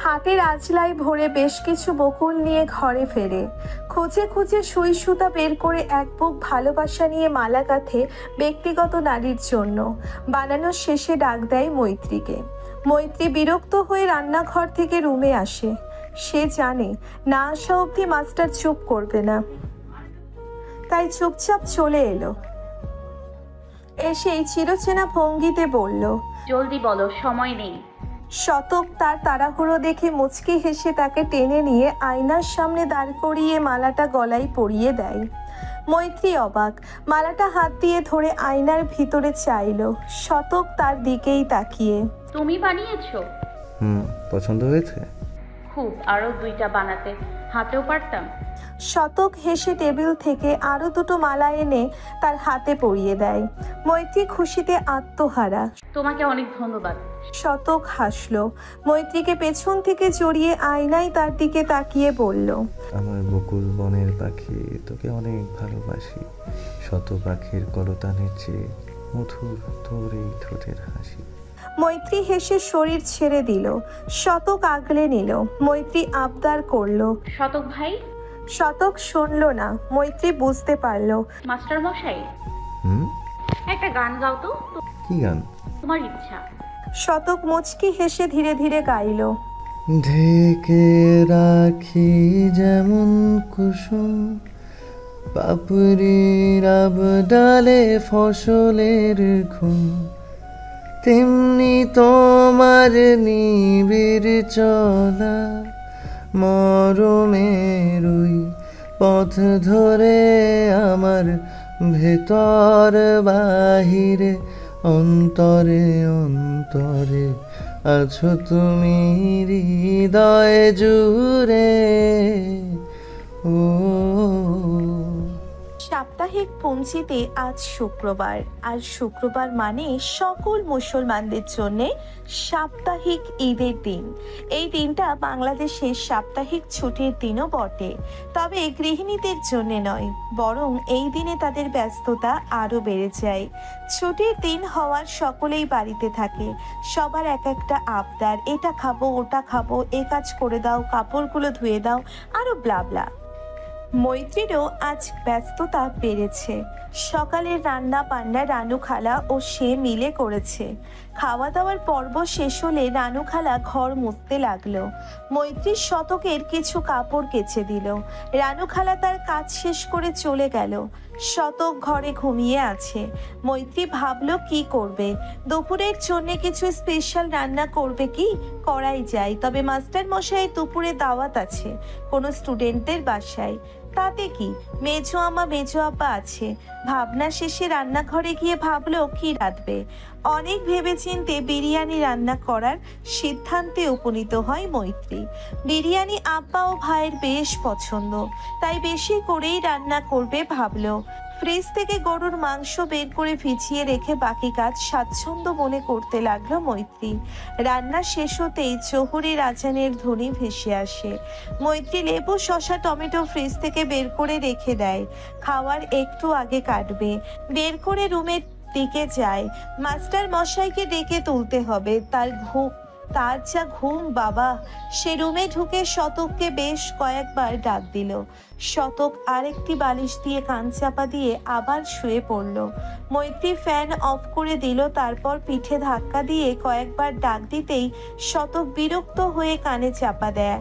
হাতের আঁচলাই ভরে বেশ কিছু বকুল নিয়ে ঘরে ফেরে। খুঁজে খুঁজে সুই সুতা বের করে এক বুক ভালোবাসা নিয়ে মালা গাঁথে ব্যক্তিগত নারীর জন্য। বানানোর শেষে ডাক দেয় মৈত্রীকে। মৈত্রী বিরক্ত হয়ে রান্নাঘর থেকে রুমে আসে। সে জানে না আসা অবধি মাস্টার চুপ করবে না, তাই চুপচাপ চলে এলো। এসেই চিরচেনা ভঙ্গিতে বলল, জলদি বলো, সময় নেই। শতক তার তাড়াহুড়ো দেখে মুচকি হেসে তাকে টেনে নিয়ে আয়নার সামনে দাঁড় করিয়ে মালাটা গলায় পরিয়ে দেয়। মৈত্রী অবাক, মালাটা হাত দিয়ে ধরে আয়নার ভিতরে চাইল। শতক তার দিকেই তাকিয়ে, তুমি বানিয়েছো? পছন্দ হয়েছে? খুব, আরো 2টা বানাতে হাতেও পারতাম। শতক হেসে টেবিল থেকে আরো 2টো মালা এনে তার হাতে পরিয়ে দেয়। মৈত্রী খুশিতে আত্মহারা। তোমাকে অনেক ধন্যবাদ। শতক হাসলো। মৈত্রীকে পেছন থেকে জড়িয়ে আয়নায় তার দিকে তাকিয়ে বলল, আমার বকুল বনের পাখি, তোকে অনেক ভালোবাসি। শত পাখির কলতানের চেয়ে মধুর তোর এই ঠোঁটের হাসি। মৈত্রী হেসে শরীর ছেড়ে দিল। শতক আগলে নিল। মৈত্রী আবদার করলো, শতক ভাই। শতক শুনল না। মৈত্রী বুঝতে পারল। মাস্টার মশাই, হুম, একটা গান গাও তো। কি গান? তোমার ইচ্ছা। শতক মুচকি হেসে ধীরে ধীরে গাইল, ঢেকে রাখি যেমন কুসুম পাপড়ির আবডালে ফসলের ঘুম, তেমনি তোমার নিবিড় চলা মরমের ওই পথ ধরে আমার ভেতর বাহিরে অন্তরে অন্তরে আছো তুমি হৃদয় জুড়ে। ও সাপ্তাহিক পঞ্জিতে আজ শুক্রবার। আর শুক্রবার মানে সকল মুসলমানদের জন্য সাপ্তাহিক ঈদের দিন। এই দিনটা বাংলাদেশের সাপ্তাহিক ছুটির দিনও বটে, তবে গৃহিণীদের জন্য নয়, বরং এই দিনে তাদের ব্যস্ততা আরও বেড়ে যায়। ছুটির দিন হওয়ার সকলেই বাড়িতে থাকে। সবার এক একটা আবদার, এটা খাবো ওটা খাবো, এ কাজ করে দাও, কাপড়গুলো ধুয়ে দাও, আরও ব্লাবলা। মৈত্রীরও আজ ব্যস্ততা বেড়েছে। সকালের রান্না বান্না রানু খালা ও সে মিলে করেছে। খাওয়া দাওয়ার পর্ব শেষ হলে রানু খালা ঘর মুছতে লাগলো। মৈত্রী শতকের কিছু কাপড় কেচে দিল। রানু খালা তার কাজ শেষ করে চলে গেল। শতক ঘরে ঘুমিয়ে আছে। মৈত্রী ভাবলো কি করবে। দুপুরের জন্য কিছু স্পেশাল রান্না করবে কি? করাই যায়, তবে মাস্টার মশাই দুপুরে দাওয়াত আছে কোনো স্টুডেন্টদের বাসায়। তাতে কি, মেজো আমা মেজো আব্বা আছে। ভাবনা শেষে রান্নাঘরে গিয়ে ভাবলো কি রাঁধবে। অনেক ভেবেচিন্তে বিরিয়ানি রান্না করার সিদ্ধান্তে উপনীত হয় মৈত্রী। বিরিয়ানি আব্বা ও ভাইয়ের বেশ পছন্দ, তাই বেশি করেই রান্না করবে ভাবলো। ফ্রিজ থেকে গরুর মাংস বের করে ভিজিয়ে রেখে বাকি কাজ স্বাচ্ছন্দ্য মনে করতে লাগলো মৈত্রী। রান্না শেষ হতেই জোহরের আজানের ধ্বনি ভেসে আসে। মৈত্রী লেবু শসা টমেটো ফ্রিজ থেকে বের করে রেখে দেয়। খাওয়ার একটু আগে কাটবে। বের করে রুমের দিকে যায়। মাস্টার মশাইকে ডেকে তুলতে হবে। তার যা ঘুম বাবা। সে রুমে ঢুকে শতককে বেশ কয়েকবার ডাক দিল। শতক আরেকটি বালিশ দিয়ে কান চাপা দিয়ে আবার শুয়ে পড়ল। মৈত্রী ফ্যান অফ করে দিল, তারপর পিঠে ধাক্কা দিয়ে কয়েকবার ডাক দিতেই শতক বিরক্ত হয়ে কানে চাপা দেয়।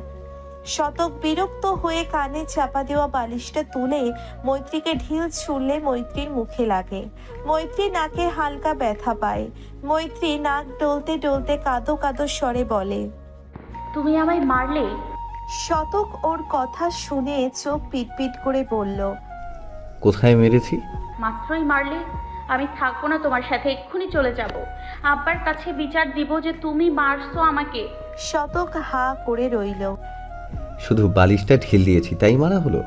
কানে চাপা দেওয়া বালিশটা তুলে মৈত্রীকে ঢিল ছুড়লে মৈত্রীর মুখে লাগে। মৈত্রী নাকে হালকা ব্যথা পায়। মৈত্রী নাক ডলতে ডলতে কাঁদো কাঁদো স্বরে বলে, তুমি আমায় মারলে? শতক ওর কথা শুনে চোখ পিটপিট করে বলল, কোথায় মেরেছি? মাত্রই মারলে। আমি থাকবো না তোমার সাথে, এক্ষুনি চলে যাব। আব্বার কাছে বিচার দিব যে তুমি মারছো আমাকে। শতক হা করে রইল। শুধু বালিশটা ঢিল দিয়েছি, তাই মারা হলো?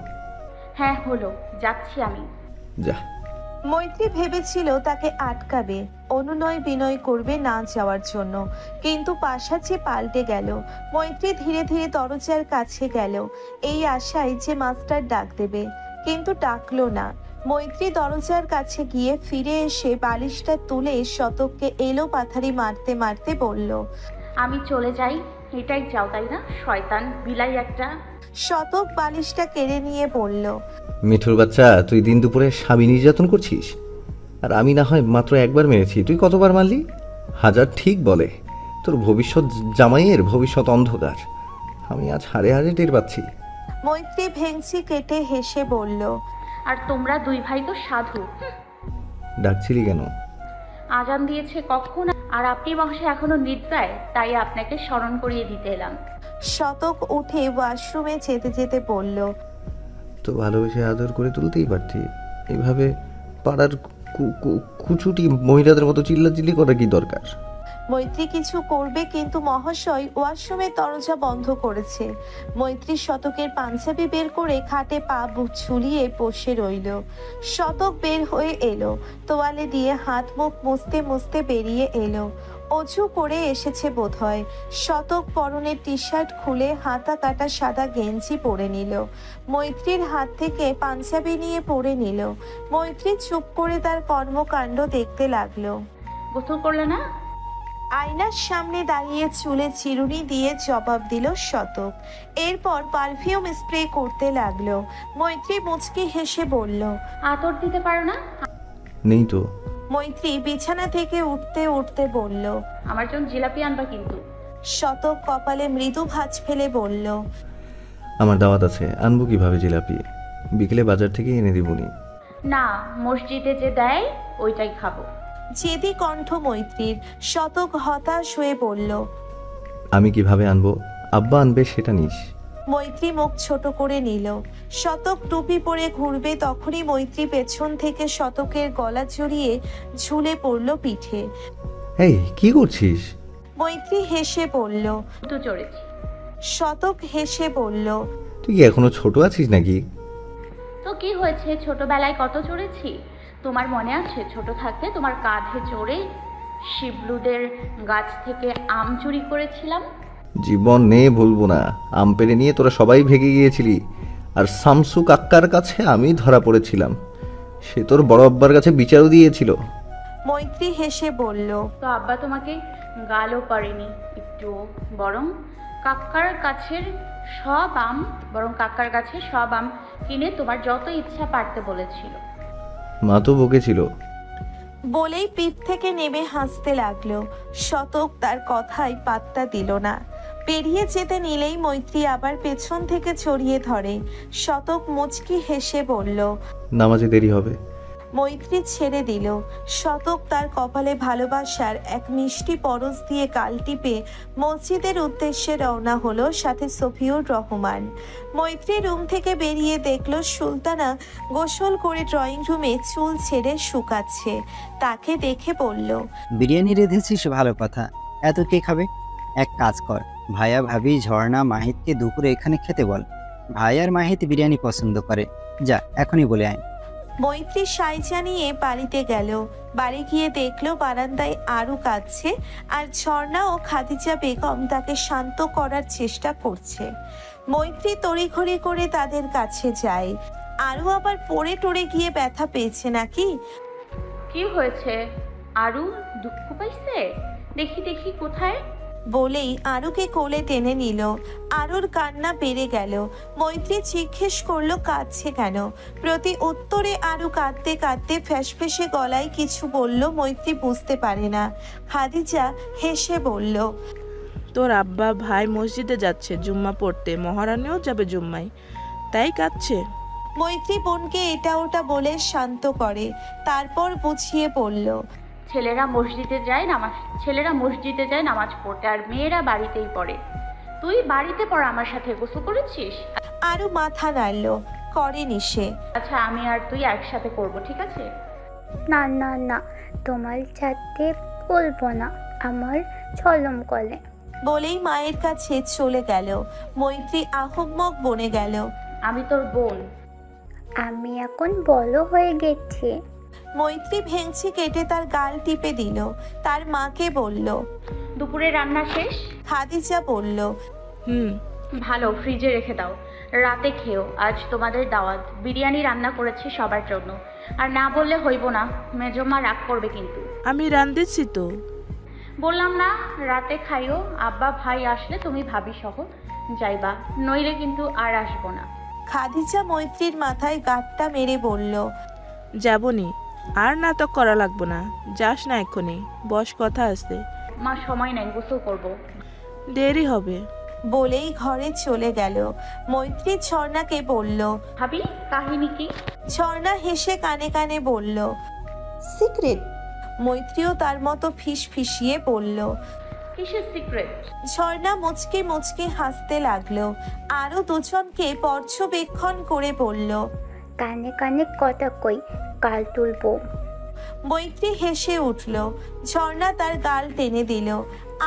হ্যাঁ হলো, যাচ্ছি আমি। যা। মৈত্রী ভেবেছিল তাকে আটকাবে, অনুনয় বিনয় করবে না যাওয়ার জন্য, কিন্তু পাশাচি পাল্টে গেল। মৈত্রী ধীরে ধীরে দরজার কাছে গেল, এই আশায় যে মাস্টার ডাক দেবে, কিন্তু ডাকলো না। মৈত্রী দরজার কাছে গিয়ে ফিরে এসে বালিশটা তুলে শতককে এলো পাথারি মারতে মারতে বলল, আমি চলে যাই এটাই চাও তাই না? শয়তান বিলাই একটা। শতক বালিশটা কেড়ে নিয়ে বলল, মিঠুর বাচ্চা, তুই দিন দুপুরে স্বামী নির্যাতন করছিস, আর আমি না হয় মাত্র একবার মেরেছি, তুই কতবার মারলি? হাজার ঠিক বলে, তোর ভবিষ্যৎ জামাইয়ের ভবিষ্যৎ অন্ধকার আমি আজ হাড়ে হাড়ে টের পাচ্ছি। মৈত্রী ভেংচি কেটে হেসে বলল, আর তোমরা দুই ভাই তো সাধু। ডাকছিলি কেন? আজান দিয়েছে কখন, আর আপনি মহাশয় এখনো নিদ্রায়, তাই আপনাকে স্মরণ করিয়ে দিতে এলাম। শতক উঠে ওয়াশরুমে যেতে যেতে বলল, তো ভালোবেসে আদর করে তুলতেই পারতি, এইভাবে পাড়ার কুচুটি মহিলাদের মতো চিল্লাচিল্লি করা কি দরকার? মৈত্রী কিছু করবে কিন্তু মহাশয় ওয়াশরুমের দরজা বন্ধ করেছে। মৈত্রী শতকের পাঞ্জাবি বের করে খাটে পা ঝুলিয়ে বসে রইল। শতক বের হয়ে এলো, তোয়ালে দিয়ে হাত মুখ মুছতে মুছতে বেরিয়ে এলো। অজু করে এসেছে বোধহয়। শতক পরনের টি শার্ট খুলে হাতা কাটা সাদা গেঞ্জি পরে নিল। মৈত্রীর হাত থেকে পাঞ্জাবি নিয়ে পরে নিল। মৈত্রী চুপ করে তার কর্মকাণ্ড দেখতে লাগলো। গোসল করলে না? আয়নার সামনে দাঁড়িয়ে চুলে চিরুনি দিয়ে জবাব দিল শতক। এরপর পারফিউম স্প্রে করতে লাগলো। মৈত্রী মুচকি হেসে বলল, আতর দিতে পারো না? নেই তো। মৈত্রী বিছানা থেকে উঠতে উঠতে বলল। আমার জন্য জিলাপি আনবা কিন্তু। শতক কপালে মৃদু ভাঁজ ফেলে বলল, আমার দাওয়াত আছে, আনবো কিভাবে জিলাপি? বিকেলে বাজার থেকে এনে দিবনি। না, মসজিদে যে দেয় ওইটাই খাবো। জেদি কণ্ঠ মৈত্রীর। শতক হতাশ হয়ে বলল, আমি কিভাবে আনবো? আব্বা আনবে, সেটা নিস। মৈত্রী মুখ ছোট করে নিল। শতক টুপি পরে ঘুরবে তখনই মৈত্রী পেছন থেকে শতকের গলা জড়িয়ে ঝুলে পড়ল পিঠে। এই কি করছিস? মৈত্রী হেসে বলল। তো চড়েছি। শতক হেসে বলল, তুই কি এখনো ছোট আছিস নাকি? তো কি হয়েছে, ছোটবেলায় কত চড়েছি। তোমার মনে আছে ছোট থাকতে তোমার কাঁধে চড়ে শিবলুদের গাছ থেকে আম চুরি করেছিলাম? জীবন নে ভুলবো না। আম পেড়ে নিয়ে তোরা সবাই ভেগে গিয়েছিলি, আর শামসু কাক্কার কাছে আমি ধরা পড়েছিলাম। সে তোর বড় আব্বার কাছে বিচারও দিয়েছিল। মৈত্রী হেসে বলল, তো আব্বা তোমাকে গালও করেনি একটু, বরং কাকার গাছের সব আম কিনে তোমার যত ইচ্ছা পারতে বলেছিল। মা তো বকেছিল। বলেই পিঠ থেকে নেমে হাসতে লাগলো। শতক তার কথায় পাত্তা দিল না। পেরিয়ে যেতে নিলেই মৈত্রী আবার পেছন থেকে ছড়িয়ে ধরে। শতক মুচকি হেসে বলল, নামাজে দেরি হবে। মৈত্রী ছেড়ে দিল। শতক তার কপালে ভালোবাসার এক মিষ্টি পরশ দিয়ে গাল টিপে মসজিদের উদ্দেশ্যে রওনা হলো, সাথে সফিউর রহমান। মৈত্রী রুম থেকে বেরিয়ে দেখলো সুলতানা গোসল করে ড্রয়িং রুমে চুল ছেড়ে শুকাচ্ছে। তাকে দেখে বলল, বিরিয়ানি রেঁধেছিস, ভালো কথা। এত কে খাবে? এক কাজ কর, ভাইয়া ভাবি ঝর্ণা মাহিতকে দুপুরে এখানে খেতে বল। ভাই আর মাহিত বিরিয়ানি পছন্দ করে। যা এখনই বলে আয়। মৈত্রী সাইজা নিয়ে বাড়িতে গেল। বাড়ি গিয়ে দেখলো বারান্দায় আরু কাঁদছে, আর ঝর্ণা ও খাদিজা বেগম তাকে শান্ত করার চেষ্টা করছে। মৈত্রী তড়িঘড়ি করে তাদের কাছে যায়। আরু আবার পড়ে টরে গিয়ে ব্যথা পেয়েছে নাকি? কি হয়েছে? আরু দুঃখ পাইছে? দেখি দেখি কোথায়। বলেই আরুকে কোলে টেনে নিল। আরুর কান্না বেড়ে গেল। মৈত্রী জিজ্ঞেস করলো কাঁদছে কেন। প্রতি উত্তরে আরু কাঁদতে কাঁদতে ফ্যাসফেসে গলায় কিছু বলল, মৈত্রী বুঝতে পারে না। খাদিজা হেসে বলল, তোর আব্বা ভাই মসজিদে যাচ্ছে জুম্মা পড়তে, মহারানীও যাবে জুম্মায়, তাই কাঁদছে। মৈত্রী বোনকে এটা ওটা বলে শান্ত করে, তারপর বুঝিয়ে বলল, ছেলেরা মসজিদে যায় নামাজ পড়তে, আর মেয়েরা বাড়িতেই পড়ে। তুই বাড়িতে পড়, আমার সাথে গোসল করেছিস? আরু মাথা নাড়ল, করেনি সে। আচ্ছা, আমি আর তুই একসাথে করব, ঠিক আছে? না না না, তোমার সাথে বলবো না, আমার ছলম কলে। বলেই মায়ের কাছে চলে গেল। মৈত্রী আহম্মক বনে গেল, আমি তোর বোন। আমি এখন বড় হয়ে গেছি। মৈত্রী ভেঙচি কেটে তার গাল টিপে দিল। তার মাকে বলল, দুপুরে রান্না শেষ? খাদিজা বলল, ভালো, ফ্রিজে রেখে দাও, রাতে খেও। আজ তোমাদের দাওয়াত, বিরিয়ানি রান্না করেছি সবার জন্য। আর না বললে হইব না, মেজমা রাগ করবে কিন্তু। আমি রান্ধিছি তো। বললাম না রাতে খাইও, আব্বা ভাই আসলে তুমি ভাবি সহ যাইবা, নইলে কিন্তু আর আসবো না। খাদিজা মৈত্রীর মাথায় গাঁটটা মেরে বলল, যাবনি, আর নাটক করা লাগবো না, যাস না এক্ষুনি, বস কথা আছে, মা সময় নেই, গোসল করবো। দেরি হবে। বলেই ঘরে চলে গেল। মৈত্রী ঝর্ণাকে বলল। ভাবি কাহিনী কি? ঝর্ণা হেসে কানে কানে বলল। সিক্রেট। মৈত্রীও তার মতো ফিস ফিসিয়ে বলল। কিসের সিক্রেট? ঝর্ণা মুচকে মুচকে হাসতে লাগলো। আরো দুজনকে পর্যবেক্ষণ করে বলল। কানে কানে কথা কই, কাল তুলবো। মৈত্রী হেসে উঠল। ঝর্ণা তার গাল টেনে দিল।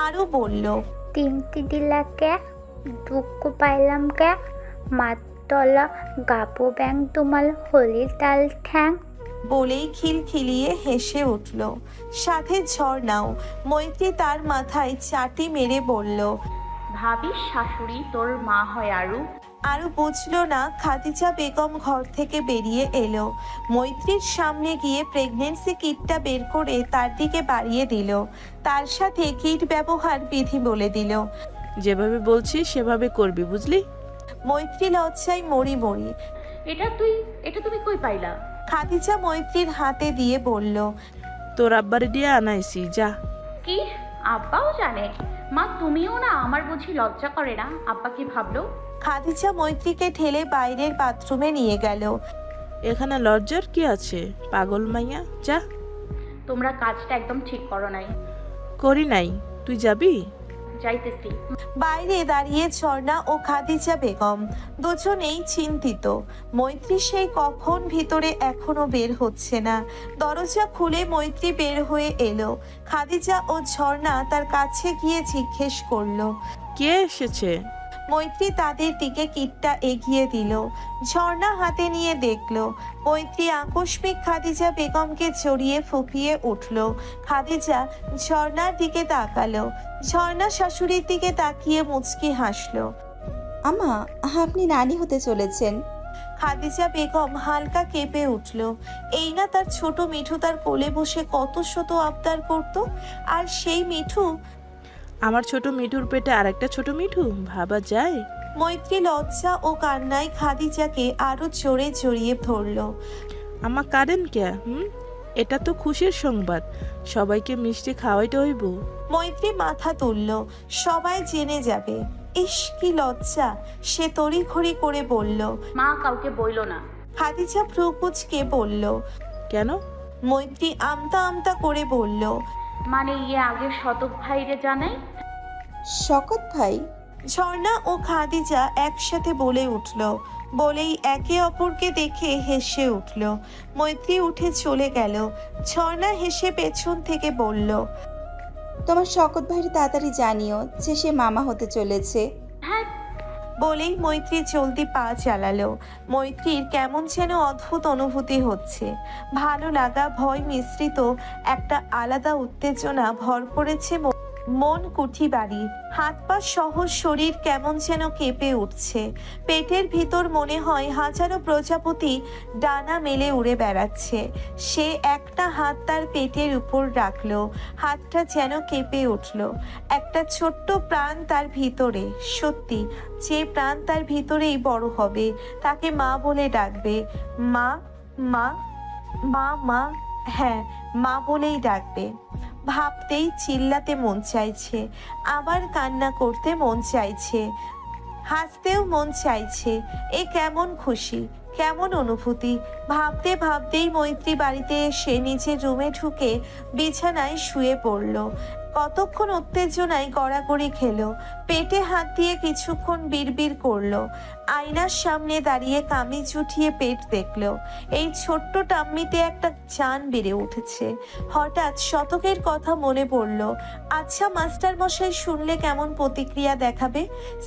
আরো বলল। তিনটি দিলা কে, দুঃখ পাইলাম কে, মাতলা গাবো ব্যাং তোমার হলির তাল ঠ্যাং। বলেই খিলখিলিয়ে হেসে উঠল। সাথে ঝর্ণাও। মৈত্রী তার মাথায় চাটি মেরে বলল। ভাবি শাশুড়ি তোর মা হয় আরু। আরও বুঝলো না খাদিজা বেগম ঘর থেকে বেরিয়ে এলো। মৈত্রীর সামনে গিয়ে প্রেগনেন্সি কিটটা বের করে তার দিকে বাড়িয়ে দিল। তার সাথে কিট ব্যবহার বিধি বলে দিল। যেভাবে বলছি সেভাবে করবি, বুঝলি? মৈত্রী লজ্জায় মরি মরি। এটা তুমি কই পাইলা? খাদিজা মৈত্রীর হাতে দিয়ে বলল। তোর আব্বারে দিয়ে আনাইছি, যা। কি? আব্বাও জানে? মা তুমিও না, আমার বুঝি লজ্জা করে না? আব্বা কি ভাবলো? খাদিজা মৈত্রীকে ঠেলে বাইরের বাথরুমে নিয়ে গেল। এখানে লজ্জার কি আছে, পাগল মাইয়া, যা। তোমরা কাজটা একদম ঠিক করো নাই। করি নাই, তুই যাবি? যাইতেছি। বাইরে দাঁড়িয়ে ঝর্ণা ও খাদিজা বেগম দুজনেই চিন্তিত। মৈত্রী সেই কখন ভিতরে এখনো বের হচ্ছে না। দরজা খুলে মৈত্রী বের হয়ে এলো। খাদিজা ও ঝর্ণা তার কাছে গিয়ে জিজ্ঞেস করলো। কে এসেছে? মৈত্রী তাদের দিকে কিটটা এগিয়ে দিল। ঝর্ণা হাতে নিয়ে দেখলো। মৈত্রী আকস্মিক খাদিজা বেগমকে জড়িয়ে ফুঁপিয়ে উঠল। খাদিজা ঝর্ণার দিকে তাকালো। ঝর্ণা শাশুড়ির দিকে তাকিয়ে মুচকি হাসলো। আমা, আপনি নানি হতে চলেছেন। খাদিজা বেগম হালকা কেঁপে উঠল। এই না তার ছোট মিঠু তার কোলে বসে কত শত আবদার করত, আর সেই মিঠু আমার ছোট মিঠুর পেটে আরেকটা ছোট মিঠু, ভাবা যায়? মৈত্রী লজ্জা ও কান্নায় খাদিজাকে আরো জোরে জড়িয়ে ধরল। আমার কারেন কে? এটা তো খুশির সংবাদ, সবাইকে মিষ্টি খাওয়াইতে হইব। মৈত্রী মাথা তুলল। সবাই জেনে যাবে। ইস কি লজ্জা! সে তড়িঘড়ি করে বলল। মা কাউকে বইলো না। খাদিজা ভ্রু কুঁচকে বলল। কেন? মৈত্রী আমতা আমতা করে বলল। মানে আগের শতক ভাইরে জানাই। শকত ভাই? ঝর্ণা ও খাদিজা একসাথে বলে উঠল। বলেই একে অপরকে দেখে হেসে উঠল। মৈত্রী উঠে চলে গেল। ঝর্ণা হেসে পেছন থেকে বলল। তোমার শকত ভাইরে তাড়াতাড়ি জানিও যে সে মামা হতে চলেছে। হ্যাঁ। বলেই মৈত্রী জলদি পা চালালো। মৈত্রীর কেমন যেন অদ্ভুত অনুভূতি হচ্ছে। ভালো লাগা, ভয় মিশ্রিত একটা আলাদা উত্তেজনা ভর করেছে মন কুঠি বাড়ি। হাত পা সহ শরীর কেমন যেন কেঁপে উঠছে। পেটের ভিতর মনে হয় হাজারো প্রজাপতি ডানা মেলে উড়ে বেড়াচ্ছে। সে একটা হাত তার পেটের উপর রাখলো। হাতটা যেন কেঁপে উঠল। একটা ছোট্ট প্রাণ তার ভিতরে। সত্যি, যে প্রাণ তার ভিতরেই বড় হবে, তাকে মা বলে ডাকবে। মা, মা, মা, মা, হ্যাঁ, মা বলেই ডাকবে। ভাবতেই চিল্লাতে মন চাইছে, আবার কান্না করতে মন চাইছে, হাসতেও মন চাইছে। এ কেমন খুশি, কেমন অনুভূতি! ভাবতে ভাবতেই মৈত্রী বাড়িতে এসে নিজের রুমে ঢুকে বিছানায় শুয়ে পড়ল। কতক্ষণ উত্তেজনায় গড়াগড়ি খেলো। পেটে হাত দিয়ে কিছুক্ষণ বিড়বিড় করলো। আয়নার সামনে দাঁড়িয়ে কামিজ উঠিয়ে পেট দেখলো। এই ছোট্ট টাম্মিতে একটা জান বেড়ে উঠেছে। হঠাৎ শতকের কথা মনে পড়ল। আচ্ছা, মাস্টার মশাই শুনলে কেমন প্রতিক্রিয়া দেখাবে?